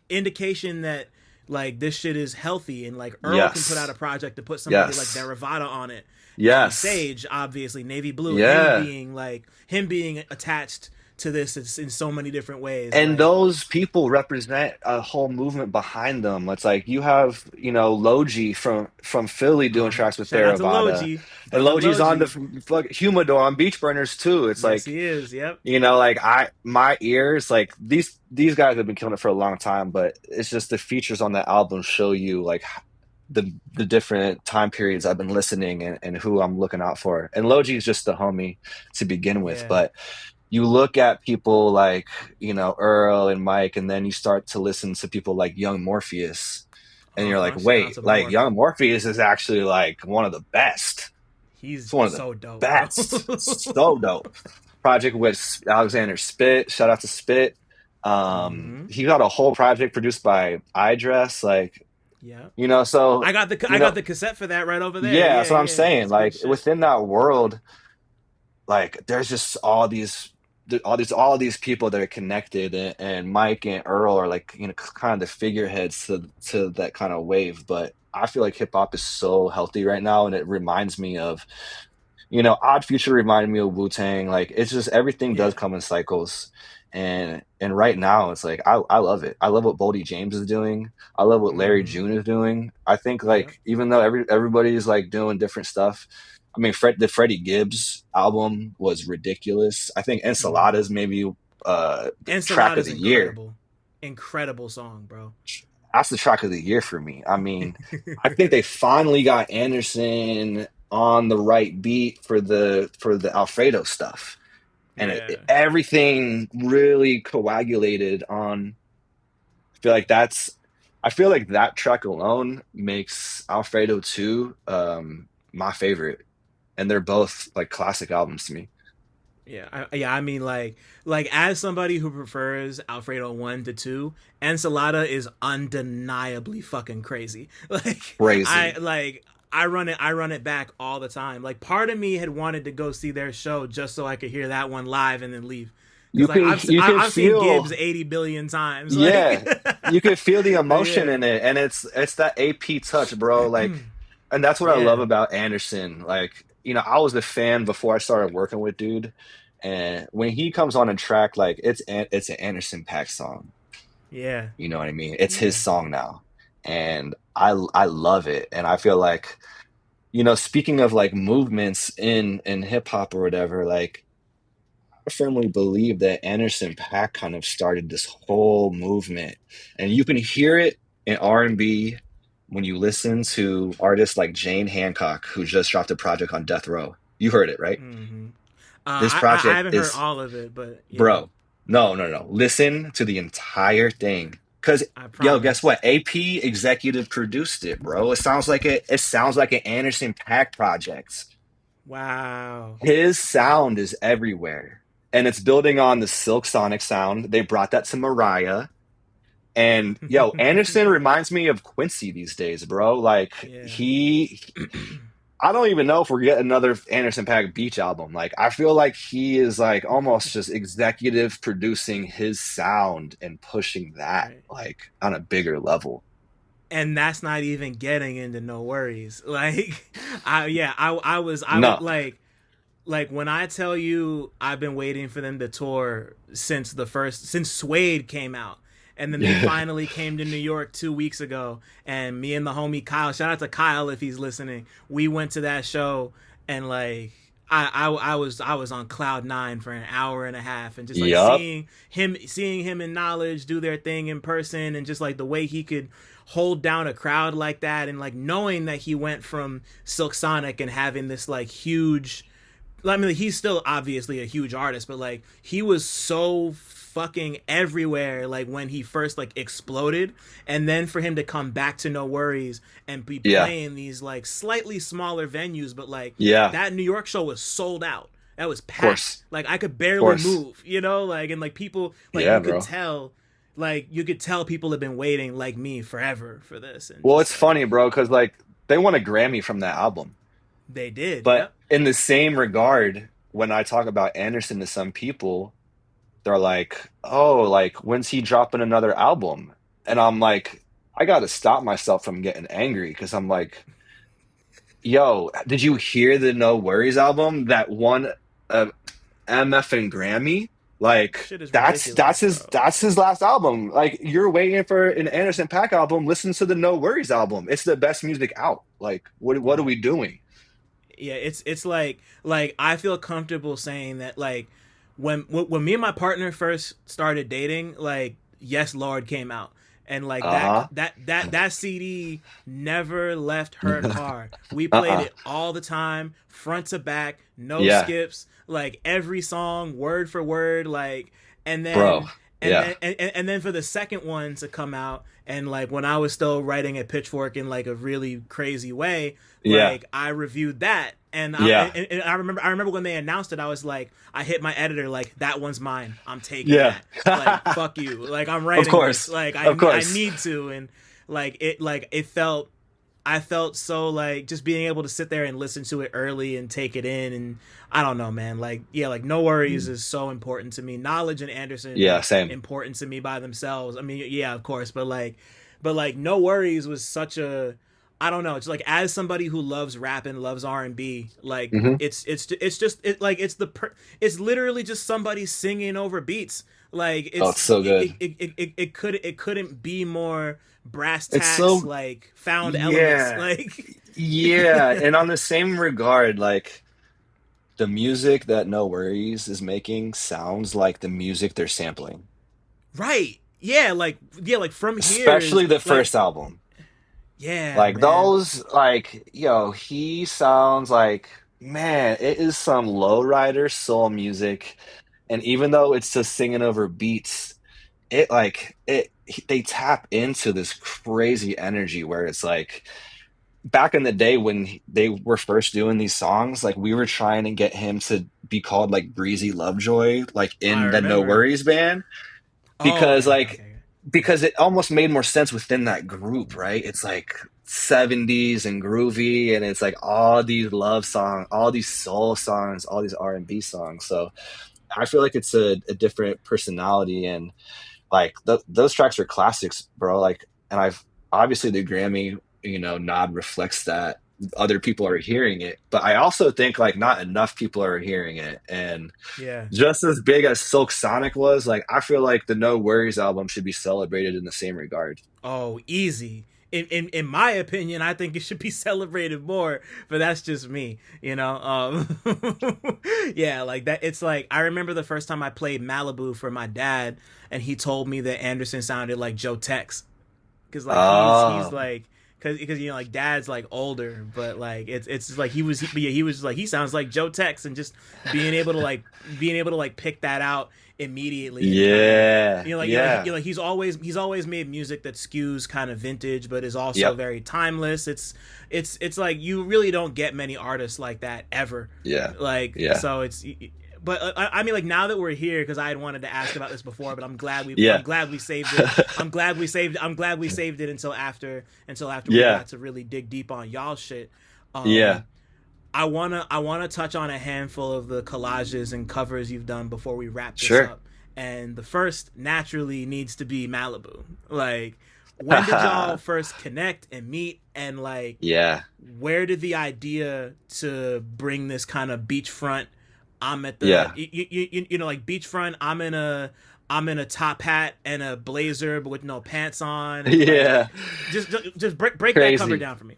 indication that like this shit is healthy, and like Earl can put out a Yes. project to put somebody like Yes. Theravada on it, and Yes. Sage obviously Navy Blue, Yeah. him being attached to this in so many different ways, And like those people represent a whole movement behind them. It's like you have, Logi from Philly doing tracks with shout out to Theravada. Logi, And brother Logi's on the Logi. Humidor on Beach Burners too. It's Yes, like, he is. Yep. like my ears, like these guys have been killing it for a long time, but it's just the features on that album show you like the different time periods I've been listening and who I'm looking out for. And Logi's just the homie to begin with, Yeah. but you look at people like, Earl and Mike, and then you start to listen to people like Young Morpheus, and you're like, Shout out wait, to like Morph. Young Morpheus is actually like one of the best. It's He's one of the so dope, bro. best. So dope. Project with Alexander Spit. Shout out to Spit. Mm-hmm. He got a whole project produced by iDress, like, Yeah. so I got the cassette for that right over there. yeah, that's Yeah, what I'm yeah. saying. It's good Like shit. within that world, like there's just all these people that are connected, and Mike and Earl are like, kind of the figureheads to that kind of wave. But I feel like hip hop is so healthy right now, and it reminds me of, Odd Future reminded me of Wu Tang. Like it's just everything does Yeah. come in cycles, and right now it's like I love it. I love what Boldy James is doing. I love what Larry Mm-hmm. June is doing. I think Yep. like even though everybody's like doing different stuff. I mean, the Freddie Gibbs album was ridiculous. I think Mm-hmm. Enchiladas maybe the track of Enchilada's the year. incredible. Incredible song, bro. That's the track of the year for me. I mean, I think they finally got Anderson on the right beat for the Alfredo stuff, and Yeah. everything really coagulated on. I feel like that's. I feel like that track alone makes Alfredo 2 my favorite, and they're both like classic albums to me. Yeah, I mean, as somebody who prefers Alfredo 1 to 2, Ensalada is undeniably fucking crazy. I Crazy. like I run it back all the time. Like, part of me had wanted to go see their show just so I could hear that one live and then leave, You because like can you can I've seen Gibbs feel 80 billion times. Yeah, you can feel the emotion Yeah, in it, and it's that AP touch, bro. Like, and that's what I love yeah, about Anderson. Like, I was a fan before I started working with dude, and when he comes on a track, like it's an Anderson Paak song. yeah, You know what I mean? It's his yeah. song now, and I love it, and I feel like, speaking of like movements in hip hop or whatever, like. I firmly believe that Anderson Paak kind of started this whole movement, and you can hear it in R&B when you listen to artists like Jane Hancock, who just dropped a project on Death Row. You heard it, right? Mm-hmm. This I project haven't heard is, all of it, but yeah, bro. No, no, no. Listen to the entire thing, because I yo, guess promise. what? AP executive produced it, bro. It sounds like it. It sounds like an Anderson Paak project. Wow. His sound is everywhere. And it's building on the Silk Sonic sound. They brought that to Mariah. And yo, Anderson reminds me of Quincy these days, bro. Like Yeah. I don't even know if we're getting another Anderson Paak Beach album. Like I feel like he is like almost just executive producing his sound and pushing that Right. like on a bigger level. And that's not even getting into No Worries. I was No, like when I tell you I've been waiting for them to tour since Suede came out. And then they yeah, finally came to New York 2 weeks ago, and me and the homie Kyle, shout out to Kyle if he's listening. We went to that show, and like I was on cloud nine for an hour and a half, and just like yup, seeing him and Knowledge do their thing in person, and just like the way he could hold down a crowd like that, and like knowing that he went from Silk Sonic and having this like huge, I mean, he's still obviously a huge artist, but like he was so fucking everywhere like when he first like exploded, and then for him to come back to No Worries and be yeah, playing these like slightly smaller venues, but like yeah, that New York show was sold out. That was of packed. course, Like I could of barely course, move, like, and like people, like yeah, bro. you could tell people have been waiting like me forever for this, and Well, just it's like funny, bro, because like they won a Grammy from that album. they did. But Yep. in the same regard, when I talk about Anderson to some people, they're like, "Oh, like when's he dropping another album?" And I'm like, I gotta stop myself from getting angry because I'm like, "Yo, did you hear the No Worries album that won a MF and Grammy?" Like Shit is that's ridiculous, bro. that's his last album. Like you're waiting for an Anderson Paak album, listen to the No Worries album. It's the best music out. Like what are Yeah. we doing? Yeah, it's like I feel comfortable saying that like when me and my partner first started dating, like Yes Lord came out, and like Uh-huh. that CD never left her car. We played Uh-uh. it all the time, front to back, no Yeah, skips, like every song word for word, like and bro. then Yeah. and then for the second one to come out, and like when I was still writing at Pitchfork in like a really crazy way, Yeah. like I reviewed that, and Yeah. I remember when they announced it, I was like, I hit my editor like, that one's mine, I'm taking Yeah. that, like fuck you, like I'm Of writing this, course. like Of I course. need to, and like it felt, I felt so like just being able to sit there and listen to it early and take it in, and I don't know, man. Like yeah, like No Worries is so important to me. Knowledge and Anderson Yeah, are same. important to me by themselves. I mean, yeah, of course, but like No Worries was such a, I don't know. It's like, as somebody who loves rap and loves R&B, like Hmm. it's just it like it's literally just somebody singing over beats. Like Oh, it's so good. it couldn't be more brass It's tacks, so like found elements, yeah. like Yeah, and on the same regard, like the music that No Worries is making sounds like the music they're sampling. right, yeah, like From Here's Especially the like, first album. yeah, Like man. those, like, yo, he sounds like, man, it is some lowrider soul music. And even though it's just singing over beats, it like they tap into this crazy energy where it's like back in the day when they were first doing these songs, like we were trying to get him to be called like Breezy Lovejoy, like I in the No remember. Worries band, Oh, because okay, like okay. because it almost made more sense within that group, right? It's like 70s and groovy, and it's like all these love songs, all these soul songs, all these R&B songs. So I feel like it's a different personality, and like those tracks are classics, bro. Like, and I've obviously the Grammy, nod reflects that other people are hearing it, but I also think like not enough people are hearing it. And Yeah. just as big as Silk Sonic was, like I feel like the No Worries album should be celebrated in the same regard. Oh, easy. In my opinion, I think it should be celebrated more, but that's just me, you know. Yeah, like that. It's like, I remember the first time I played Malibu for my dad, and he told me that Anderson sounded like Joe Tex, because like he's Oh, like, because you know, like dad's like older, but like it's just like he was like, he sounds like Joe Tex, and just being able to like pick that out immediately, and kind of, yeah, yeah, he's always made music that skews kind of vintage but is also yep, very timeless. It's like, you really don't get many artists like that ever, yeah, like, yeah, so it's, but I mean, like, now that we're here, because I had wanted to ask about this before, but I'm yeah, glad we saved it. I'm glad we saved it until after we yeah, got to really dig deep on y'all shit. yeah. Um, I wanna touch on a handful of the collages and covers you've done before we wrap this Sure. up. And the first naturally needs to be Malibu. Like, when did y'all first connect and meet, and like, Yeah, where did the idea to bring this kind of beachfront, I'm at the yeah, like beachfront, I'm in a top hat and a blazer but with no pants on, and like, yeah. just break that cover Crazy. down for me,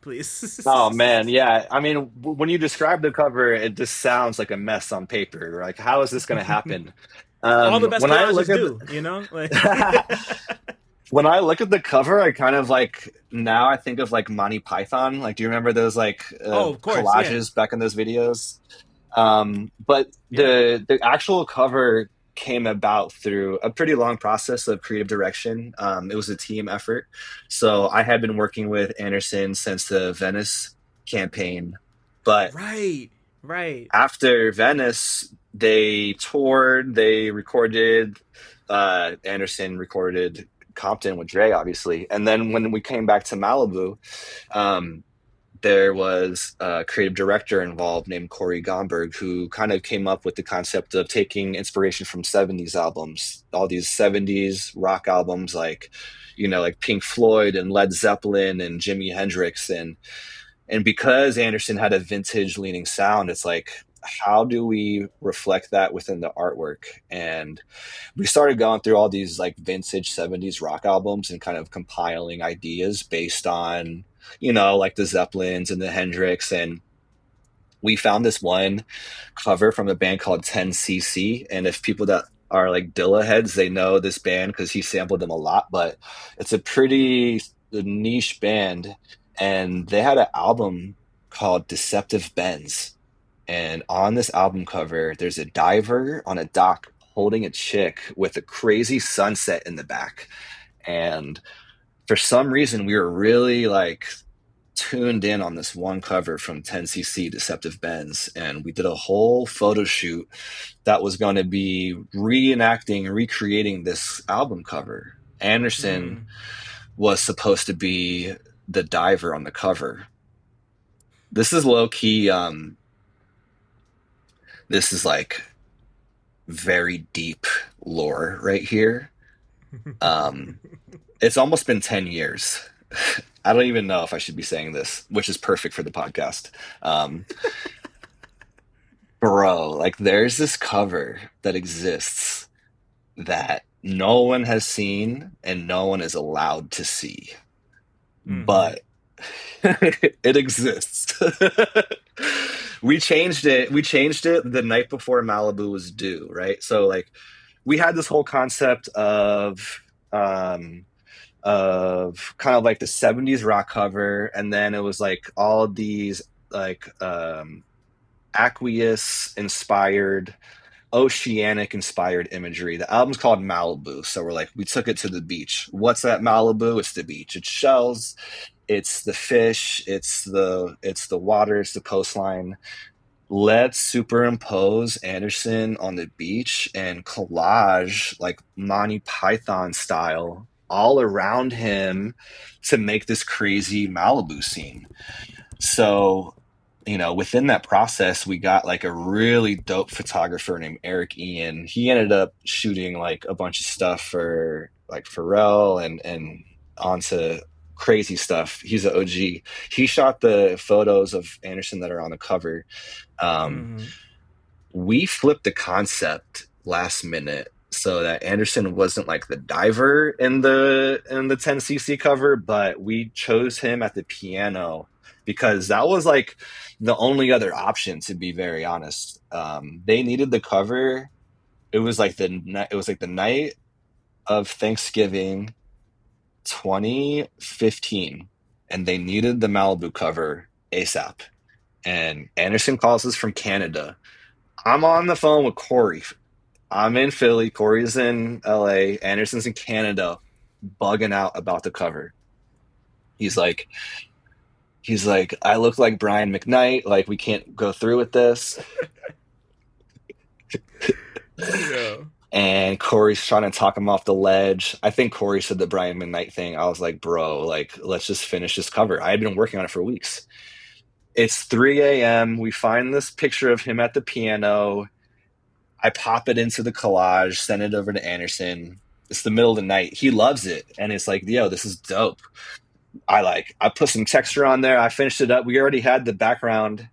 Oh please. man, yeah. I mean, when you describe the cover, it just sounds like a mess on paper. Like, how is this going to happen? All the best When I look collages at do, you know, like when I look at the cover, I kind of like now I think of like Monty Python. Like, do you remember those like oh, of course, yeah, collages back in those videos? But yeah. the actual cover came about through a pretty long process of creative direction. It was a team effort. So I had been working with Anderson since the Venice campaign, but Right, right. after Venice, they toured, they recorded, Anderson recorded Compton with Dre, obviously. And then when we came back to Malibu, um, there was a creative director involved named Corey Gomberg, who kind of came up with the concept of taking inspiration from 70s albums, all these 70s rock albums like, like Pink Floyd and Led Zeppelin and Jimi Hendrix. And because Anderson had a vintage leaning sound, it's like, how do we reflect that within the artwork? And we started going through all these like vintage 70s rock albums and kind of compiling ideas based on, like the Zeppelins and the Hendrix. And we found this one cover from a band called 10cc. And if people that are like Dilla heads, they know this band because he sampled them a lot, but it's a pretty niche band. And they had an album called Deceptive Bends. And on this album cover, there's a diver on a dock holding a chick with a crazy sunset in the back. And for some reason, we were really like tuned in on this one cover from 10cc Deceptive Bends, and we did a whole photo shoot that was going to be reenacting, recreating this album cover. Anderson Mm. was supposed to be the diver on the cover. This is low key. This is like very deep lore right here. Um, it's almost been 10 years. I don't even know if I should be saying this, which is perfect for the podcast. Um, Bro, like there's this cover that exists that no one has seen and no one is allowed to see, Mm-hmm. but it exists. We changed it the night before Malibu was due, right? So like we had this whole concept um of kind of like the 70s rock cover, and then it was like all these like aqueous inspired, oceanic inspired imagery. The album's called Malibu, so we're like, we took it to the beach. What's at Malibu? It's the beach. It's shells, it's the fish, it's the water, it's the coastline. Let's superimpose Anderson on the beach and collage like Monty Python style all around him to make this crazy Malibu scene. So, within that process, we got like a really dope photographer named Eric Ian. He ended up shooting like a bunch of stuff for like Pharrell and onto crazy stuff. He's an OG. He shot the photos of Anderson that are on the cover. Um, Mm-hmm. we flipped the concept last minute so that Anderson wasn't like the diver in the 10cc cover, but we chose him at the piano because that was like the only other option, to be very honest. They needed the cover. It was like the night of Thanksgiving 2015, and they needed the Malibu cover ASAP. And Anderson calls us from Canada. I'm on the phone with Corey. I'm in Philly. Corey's in LA. Anderson's in Canada, bugging out about the cover. He's like, I look like Brian McKnight. Like we can't go through with this. Yeah. And Corey's trying to talk him off the ledge. I think Corey said the Brian McKnight thing. I was like, bro, like let's just finish this cover. I had been working on it for weeks. It's 3 a.m. We find this picture of him at the piano. I pop it into the collage, send it over to Anderson. It's the middle of the night. He loves it. And it's like, yo, this is dope. I put some texture on there. I finished it up. We already had the background.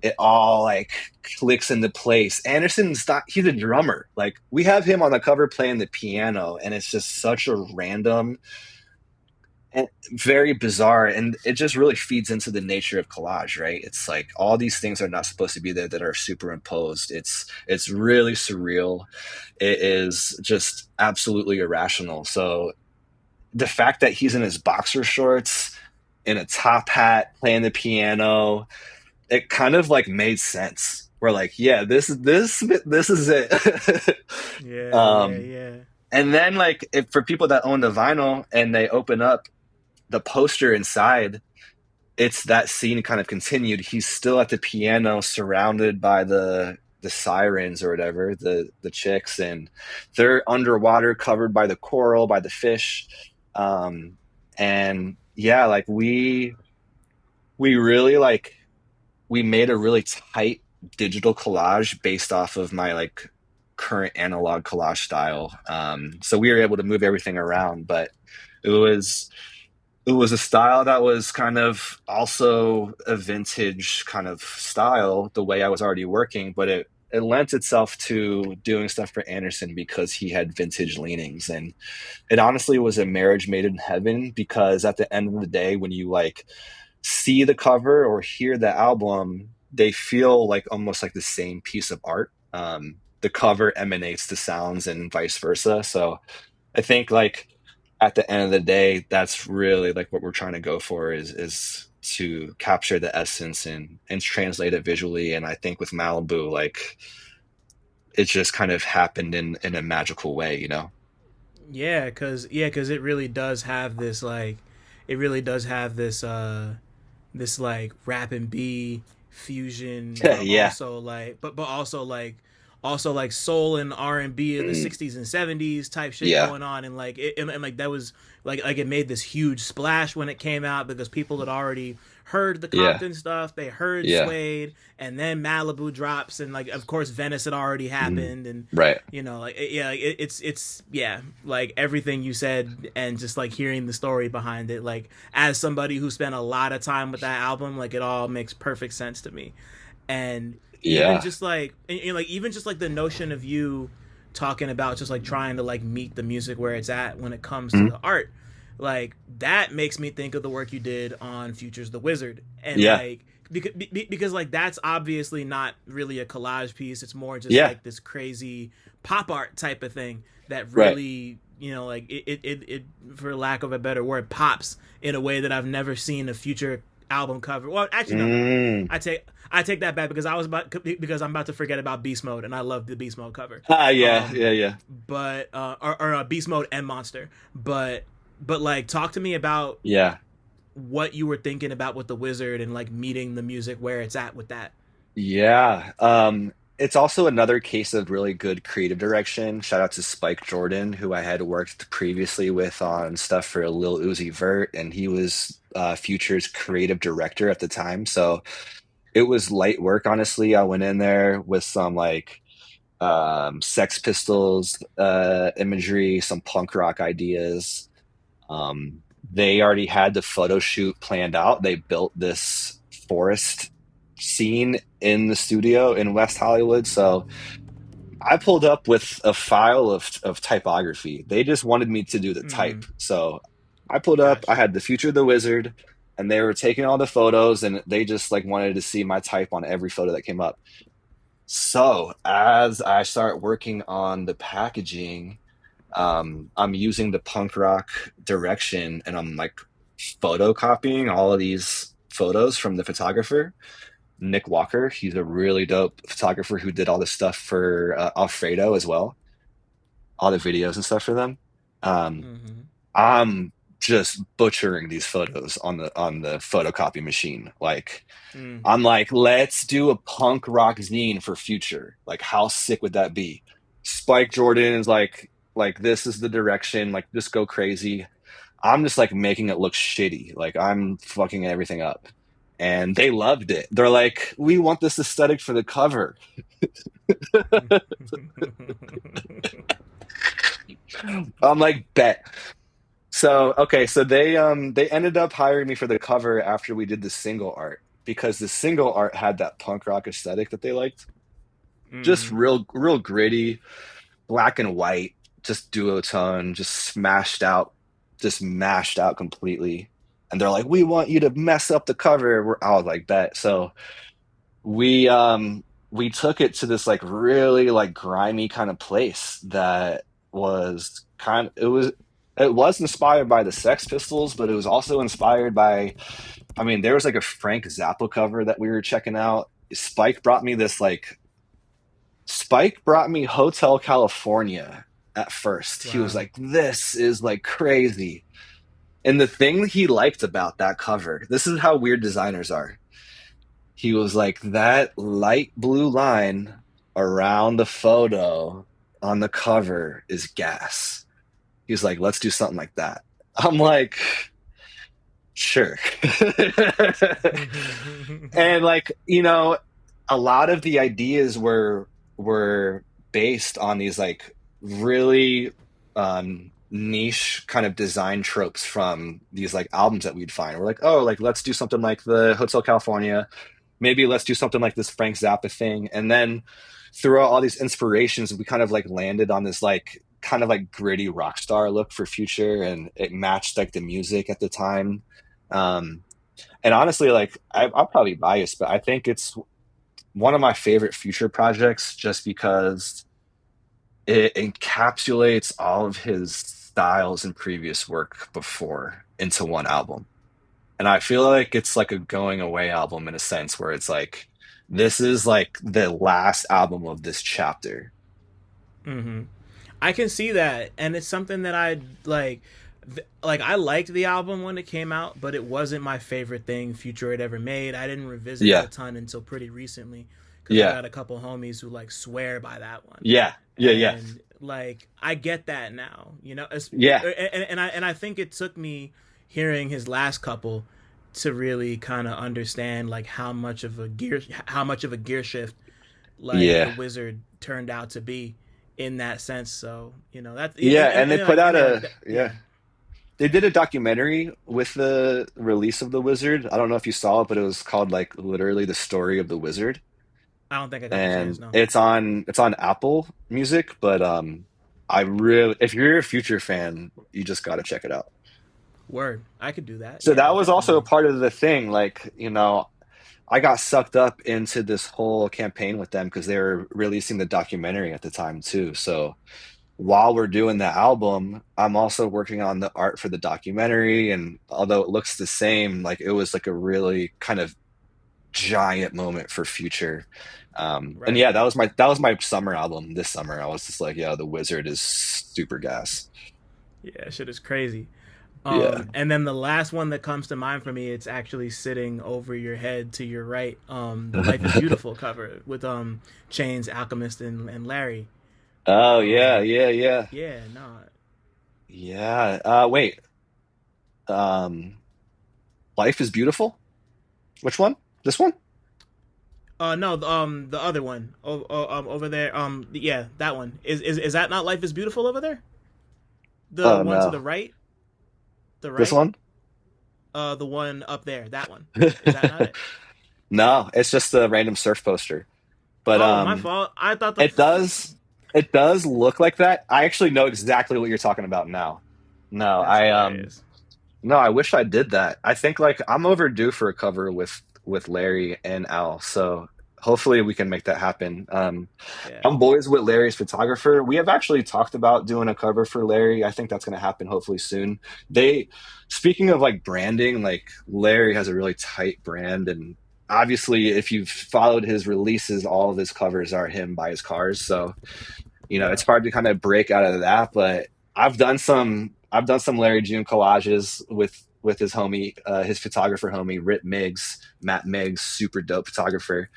It all like clicks into place. Anderson's not, he's a drummer. Like we have him on the cover playing the piano, and it's just such a random and very bizarre, and it just really feeds into the nature of collage, right? It's like all these things are not supposed to be there that are superimposed. It's really surreal. It is just absolutely irrational. So the fact that he's in his boxer shorts, in a top hat, playing the piano, it kind of like made sense. We're like, yeah, this is it. Yeah, yeah, um yeah. and then like if for people that own the vinyl and they open up the poster inside, it's that scene kind of continued. He's still at the piano, surrounded by the sirens or whatever, the chicks, and they're underwater, covered by the coral, by the fish. And yeah, like we really like we made a really tight digital collage based off of my like current analog collage style. So we were able to move everything around, but it was it was a style that was kind of also a vintage kind of style, the way I was already working, but it lent itself to doing stuff for Anderson because he had vintage leanings. And it honestly was a marriage made in heaven, because at the end of the day, when you like see the cover or hear the album, they feel like almost like the same piece of art. the cover emanates the sounds and vice versa. So I think like at the end of the day, that's really like what we're trying to go for is to capture the essence and translate it visually. And I think with Malibu, like it just kind of happened in a magical way, you know? Cause it really does have this like, it really does have this like rap and B fusion, but Yeah, also like but also like soul and R&B of the 60s and 70s type shit yeah, going on, and like and like that was like it made this huge splash when it came out because people had already heard the yeah, Compton stuff, they heard yeah. Suede, and then Malibu drops, and like of course Venice had already Mm, happened, and right. like it's yeah, like everything you said, and just like hearing the story behind it, like as somebody who spent a lot of time with that album, like it all makes perfect sense to me. And even Yeah. just like like even just like the notion of you talking about just like trying to like meet the music where it's at when it comes to Mm, the art, like that makes me think of the work you did on Futures the Wizard, and yeah, like because like that's obviously not really a collage piece, it's more just yeah, like this crazy pop art type of thing that right. really, like it for lack of a better word, pops in a way that I've never seen a Future album cover. Well, actually, no. Mm. I take that back because I'm about to forget about Beast Mode, and I love the Beast Mode cover. Ah, yeah, Um, yeah, yeah, but or Beast Mode and Monster, but like talk to me about yeah. what you were thinking about with the Wizard and like meeting the music where it's at with that. Yeah. It's also another case of really good creative direction. Shout out to Spike Jordan, who I had worked previously with on stuff for Lil Uzi Vert, and he was Future's creative director at the time. So it was light work, honestly. I went in there with some like Sex Pistols imagery, some punk rock ideas. They already had the photo shoot planned out. They built this forest scene in the studio in West Hollywood. So I pulled up with a file of typography. They just wanted me to do the Mm-hmm. type. So I pulled up, I Gotcha. had the Future of the Wizard, and they were taking all the photos and they just like wanted to see my type on every photo that came up. So as I start working on the packaging, I'm using the punk rock direction and I'm like photocopying all of these photos from the photographer, Nick Walker. He's a really dope photographer who did all the stuff for Alfredo as well, all the videos and stuff for them. Um, Mm-hmm. I'm just butchering these photos on the photocopy machine. Like Mm. I'm like, let's do a punk rock zine for Future. Like, how sick would that be? Spike Jordan is like this is the direction. Like, just go crazy. I'm just like making it look shitty. Like, I'm fucking everything up. And they loved it. They're like, we want this aesthetic for the cover. I'm like, bet. So okay, so they ended up hiring me for the cover after we did the single art because the single art had that punk rock aesthetic that they liked. Just Mm-hmm. real gritty, black and white, just duotone, just mashed out completely. And they're like, "We want you to mess up the cover." I was like, "Bet." So we we took it to this like really like grimy kind of place that was it was inspired by the Sex Pistols, but it was also inspired by, I mean, there was like a Frank Zappa cover that we were checking out. Spike brought me Hotel California at first. He was Wow. like, "This is like crazy." And the thing he liked about that cover, this is how weird designers are. He was like, "That light blue line around the photo on the cover is gas." He's like, "Let's do something like that." I'm like, "Sure." And like, a lot of the ideas were based on these like really niche kind of design tropes from these like albums that we'd find. We're like, oh, like let's do something like the Hotel California. Maybe let's do something like this Frank Zappa thing. And then throughout all these inspirations, we kind of like landed on this like kind of like gritty rock star look for Future, and it matched like the music at the time. Um, and honestly, like I'm probably biased, but I think it's one of my favorite Future projects just because. it encapsulates all of his styles and previous work before into one album. And I feel like it's like a going away album in a sense where it's like this is like the last album of this chapter. Hmm. I can see that, and it's something that I like. Like I liked the album when it came out, but it wasn't my favorite thing Future had ever made. I didn't revisit it a Yeah. ton until pretty recently because I Yeah. got a couple homies who like swear by that one, Yeah. Yeah. Yeah. and like I get that now, you know. Yeah. And I think it took me hearing his last couple to really kind of understand like how much of a gear shift like the Yeah. wizard turned out to be in that sense. So that Yeah. And they put like out like a that, yeah. yeah. They did a documentary with the release of The Wizard. I don't know if you saw it, but it was called like literally the story of the Wizard. I don't think I got the chance. And No. it's on Apple Music, but I really if you're a Future fan, you just got to check it out. Word. I could do that. So Yeah, that was also a definitely. part of the thing. Like, I got sucked up into this whole campaign with them because they were releasing the documentary at the time too. So while we're doing the album, I'm also working on the art for the documentary. And although it looks the same, like it was like a really kind of giant moment for Future. And Right. yeah, that was my summer album this summer. I was just like, yeah, The Wizard is super gas. Yeah, shit is crazy. Yeah. And then the last one that comes to mind for me, it's actually sitting over your head to your right. The Life is Beautiful cover with Chains, Alchemist, and Larry. Oh yeah, Um, yeah, yeah. yeah, no, Yeah. Wait. Um, Life is Beautiful? Which one? This one? no, the other one, over there, yeah, that one is that not Life is Beautiful over there? The Oh one to no. the right, the This right, one? the one up there, that one, is that not it? No, it's just a random surf poster. But Oh, my fault. I thought the it does it does look like that. I actually know exactly what you're talking about now. No, that's I hilarious. no, I wish I did that. I think like I'm overdue for a cover with Larry and Al. So hopefully we can make that happen. Yeah. I'm boys with Larry's photographer. We have actually talked about doing a cover for Larry. I think that's going to happen hopefully soon. They, speaking of like branding, like Larry has a really tight brand, and obviously, if you've followed his releases, all of his covers are him by his cars. So it's Yeah. hard to kind of break out of that. But I've done some Larry June collages with his homie, his photographer homie, Rip Miggs, Matt Miggs, super dope photographer.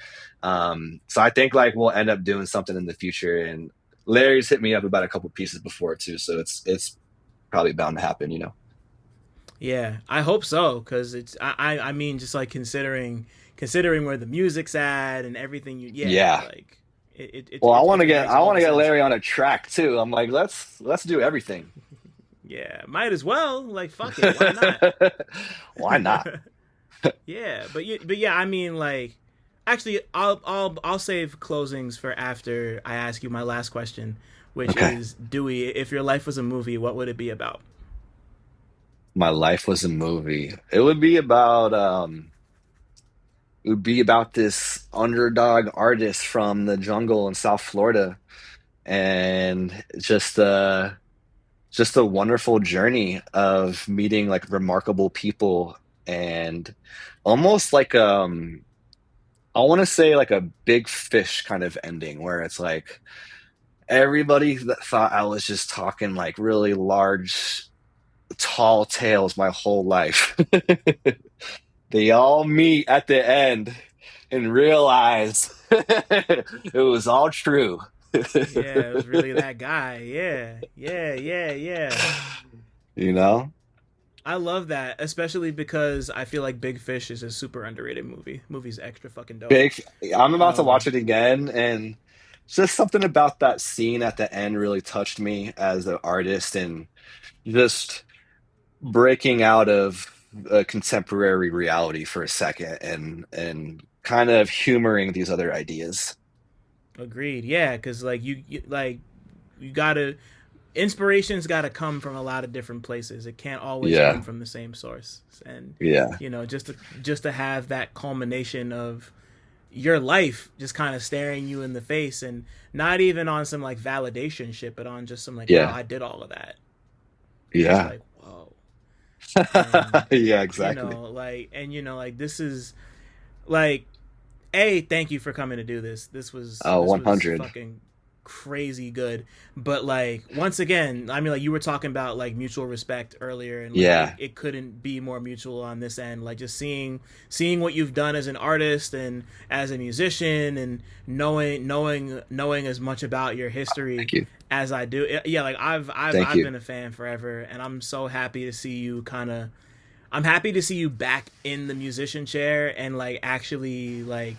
So I think like we'll end up doing something in the future. And Larry's hit me up about a couple pieces before too, so it's probably bound to happen. Yeah, I hope so because I mean just like considering where the music's at and everything yeah, Yeah. like Well, I want it to just get makes I all want the to get sense. Larry on a track too. I'm like, let's do everything. Yeah, might as well, like, fuck it, why not? Why not? Yeah, but yeah, I mean, like, actually, I'll save closings for after I ask you my last question, which Okay. is, Dewey, if your life was a movie, what would it be about? My life was a movie. It would be about this underdog artist from the jungle in South Florida, and just a wonderful journey of meeting like remarkable people, and almost like I want to say like a big fish kind of ending where it's like everybody that thought I was just talking like really large tall tales my whole life. They all meet at the end and realize it was all true. Yeah, it was really that guy. Yeah, yeah, yeah, yeah. You know? I love that, especially because I feel like Big Fish is a super underrated movie. Movie's extra fucking dope. Big. I'm about to watch Um, it again, and just something about that scene at the end really touched me as an artist, and just breaking out of contemporary reality for a second, and kind of humoring these other ideas. Agreed. Yeah, because like like you gotta inspiration's gotta come from a lot of different places. It can't always come Yeah, from the same source. And yeah, just to have that culmination of your life just kind of staring you in the face, and not even on some like validation shit, but on just some like, wow, Yeah. I did all of that. You're just Yeah. like, whoa. And Yeah, exactly. like this is like, a, thank you for coming to do this. Oh, This was 100. fucking crazy good. But like, once again, I mean, like, you were talking about like mutual respect earlier, and like Yeah. it couldn't be more mutual on this end. Like, just seeing what you've done as an artist and as a musician, and knowing as much about your history Thank you. as I do. Yeah, like Thank I've you. been a fan forever, and I'm so happy to see you kind of, I'm happy to see you back in the musician chair, and like actually like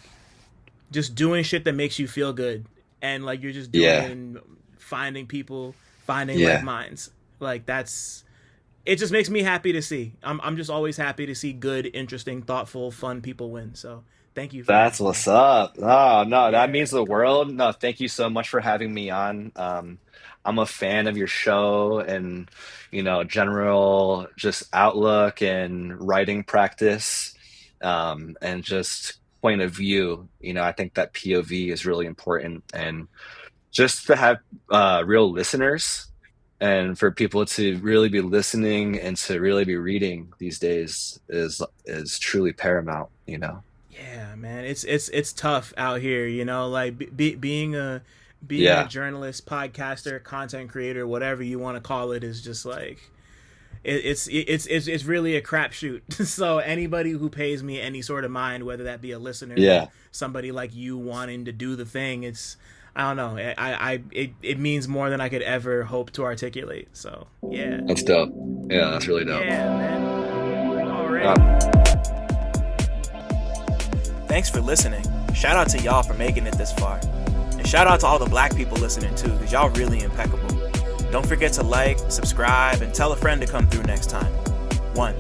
just doing shit that makes you feel good, and like you're just doing it Yeah. and finding people, finding like Yeah. minds. Like, that's, it just makes me happy to see. I'm just always happy to see good, interesting, thoughtful, fun people win. So thank you for That's that, man. what's up. Oh, no, that Yeah. means the world. No, thank you so much for having me on. I'm a fan of your show and, general just outlook and writing practice, and just point of view. I think that POV is really important, and just to have real listeners and for people to really be listening and to really be reading these days is truly paramount. Yeah, man, it's tough out here, like being a Yeah. journalist, podcaster, content creator, whatever you want to call it, is just like, it's really a crapshoot. So anybody who pays me any sort of mind, whether that be a listener or Yeah. somebody like you wanting to do the thing, it's, I don't know, it means more than I could ever hope to articulate. So yeah, That's dope. Yeah, that's really dope. yeah, man. Uh, Alrighty. Thanks for listening. Shout out to y'all for making it this far. And shout out to all the black people listening too, because y'all really impeccable. Don't forget to like, subscribe, and tell a friend to come through next time. 1.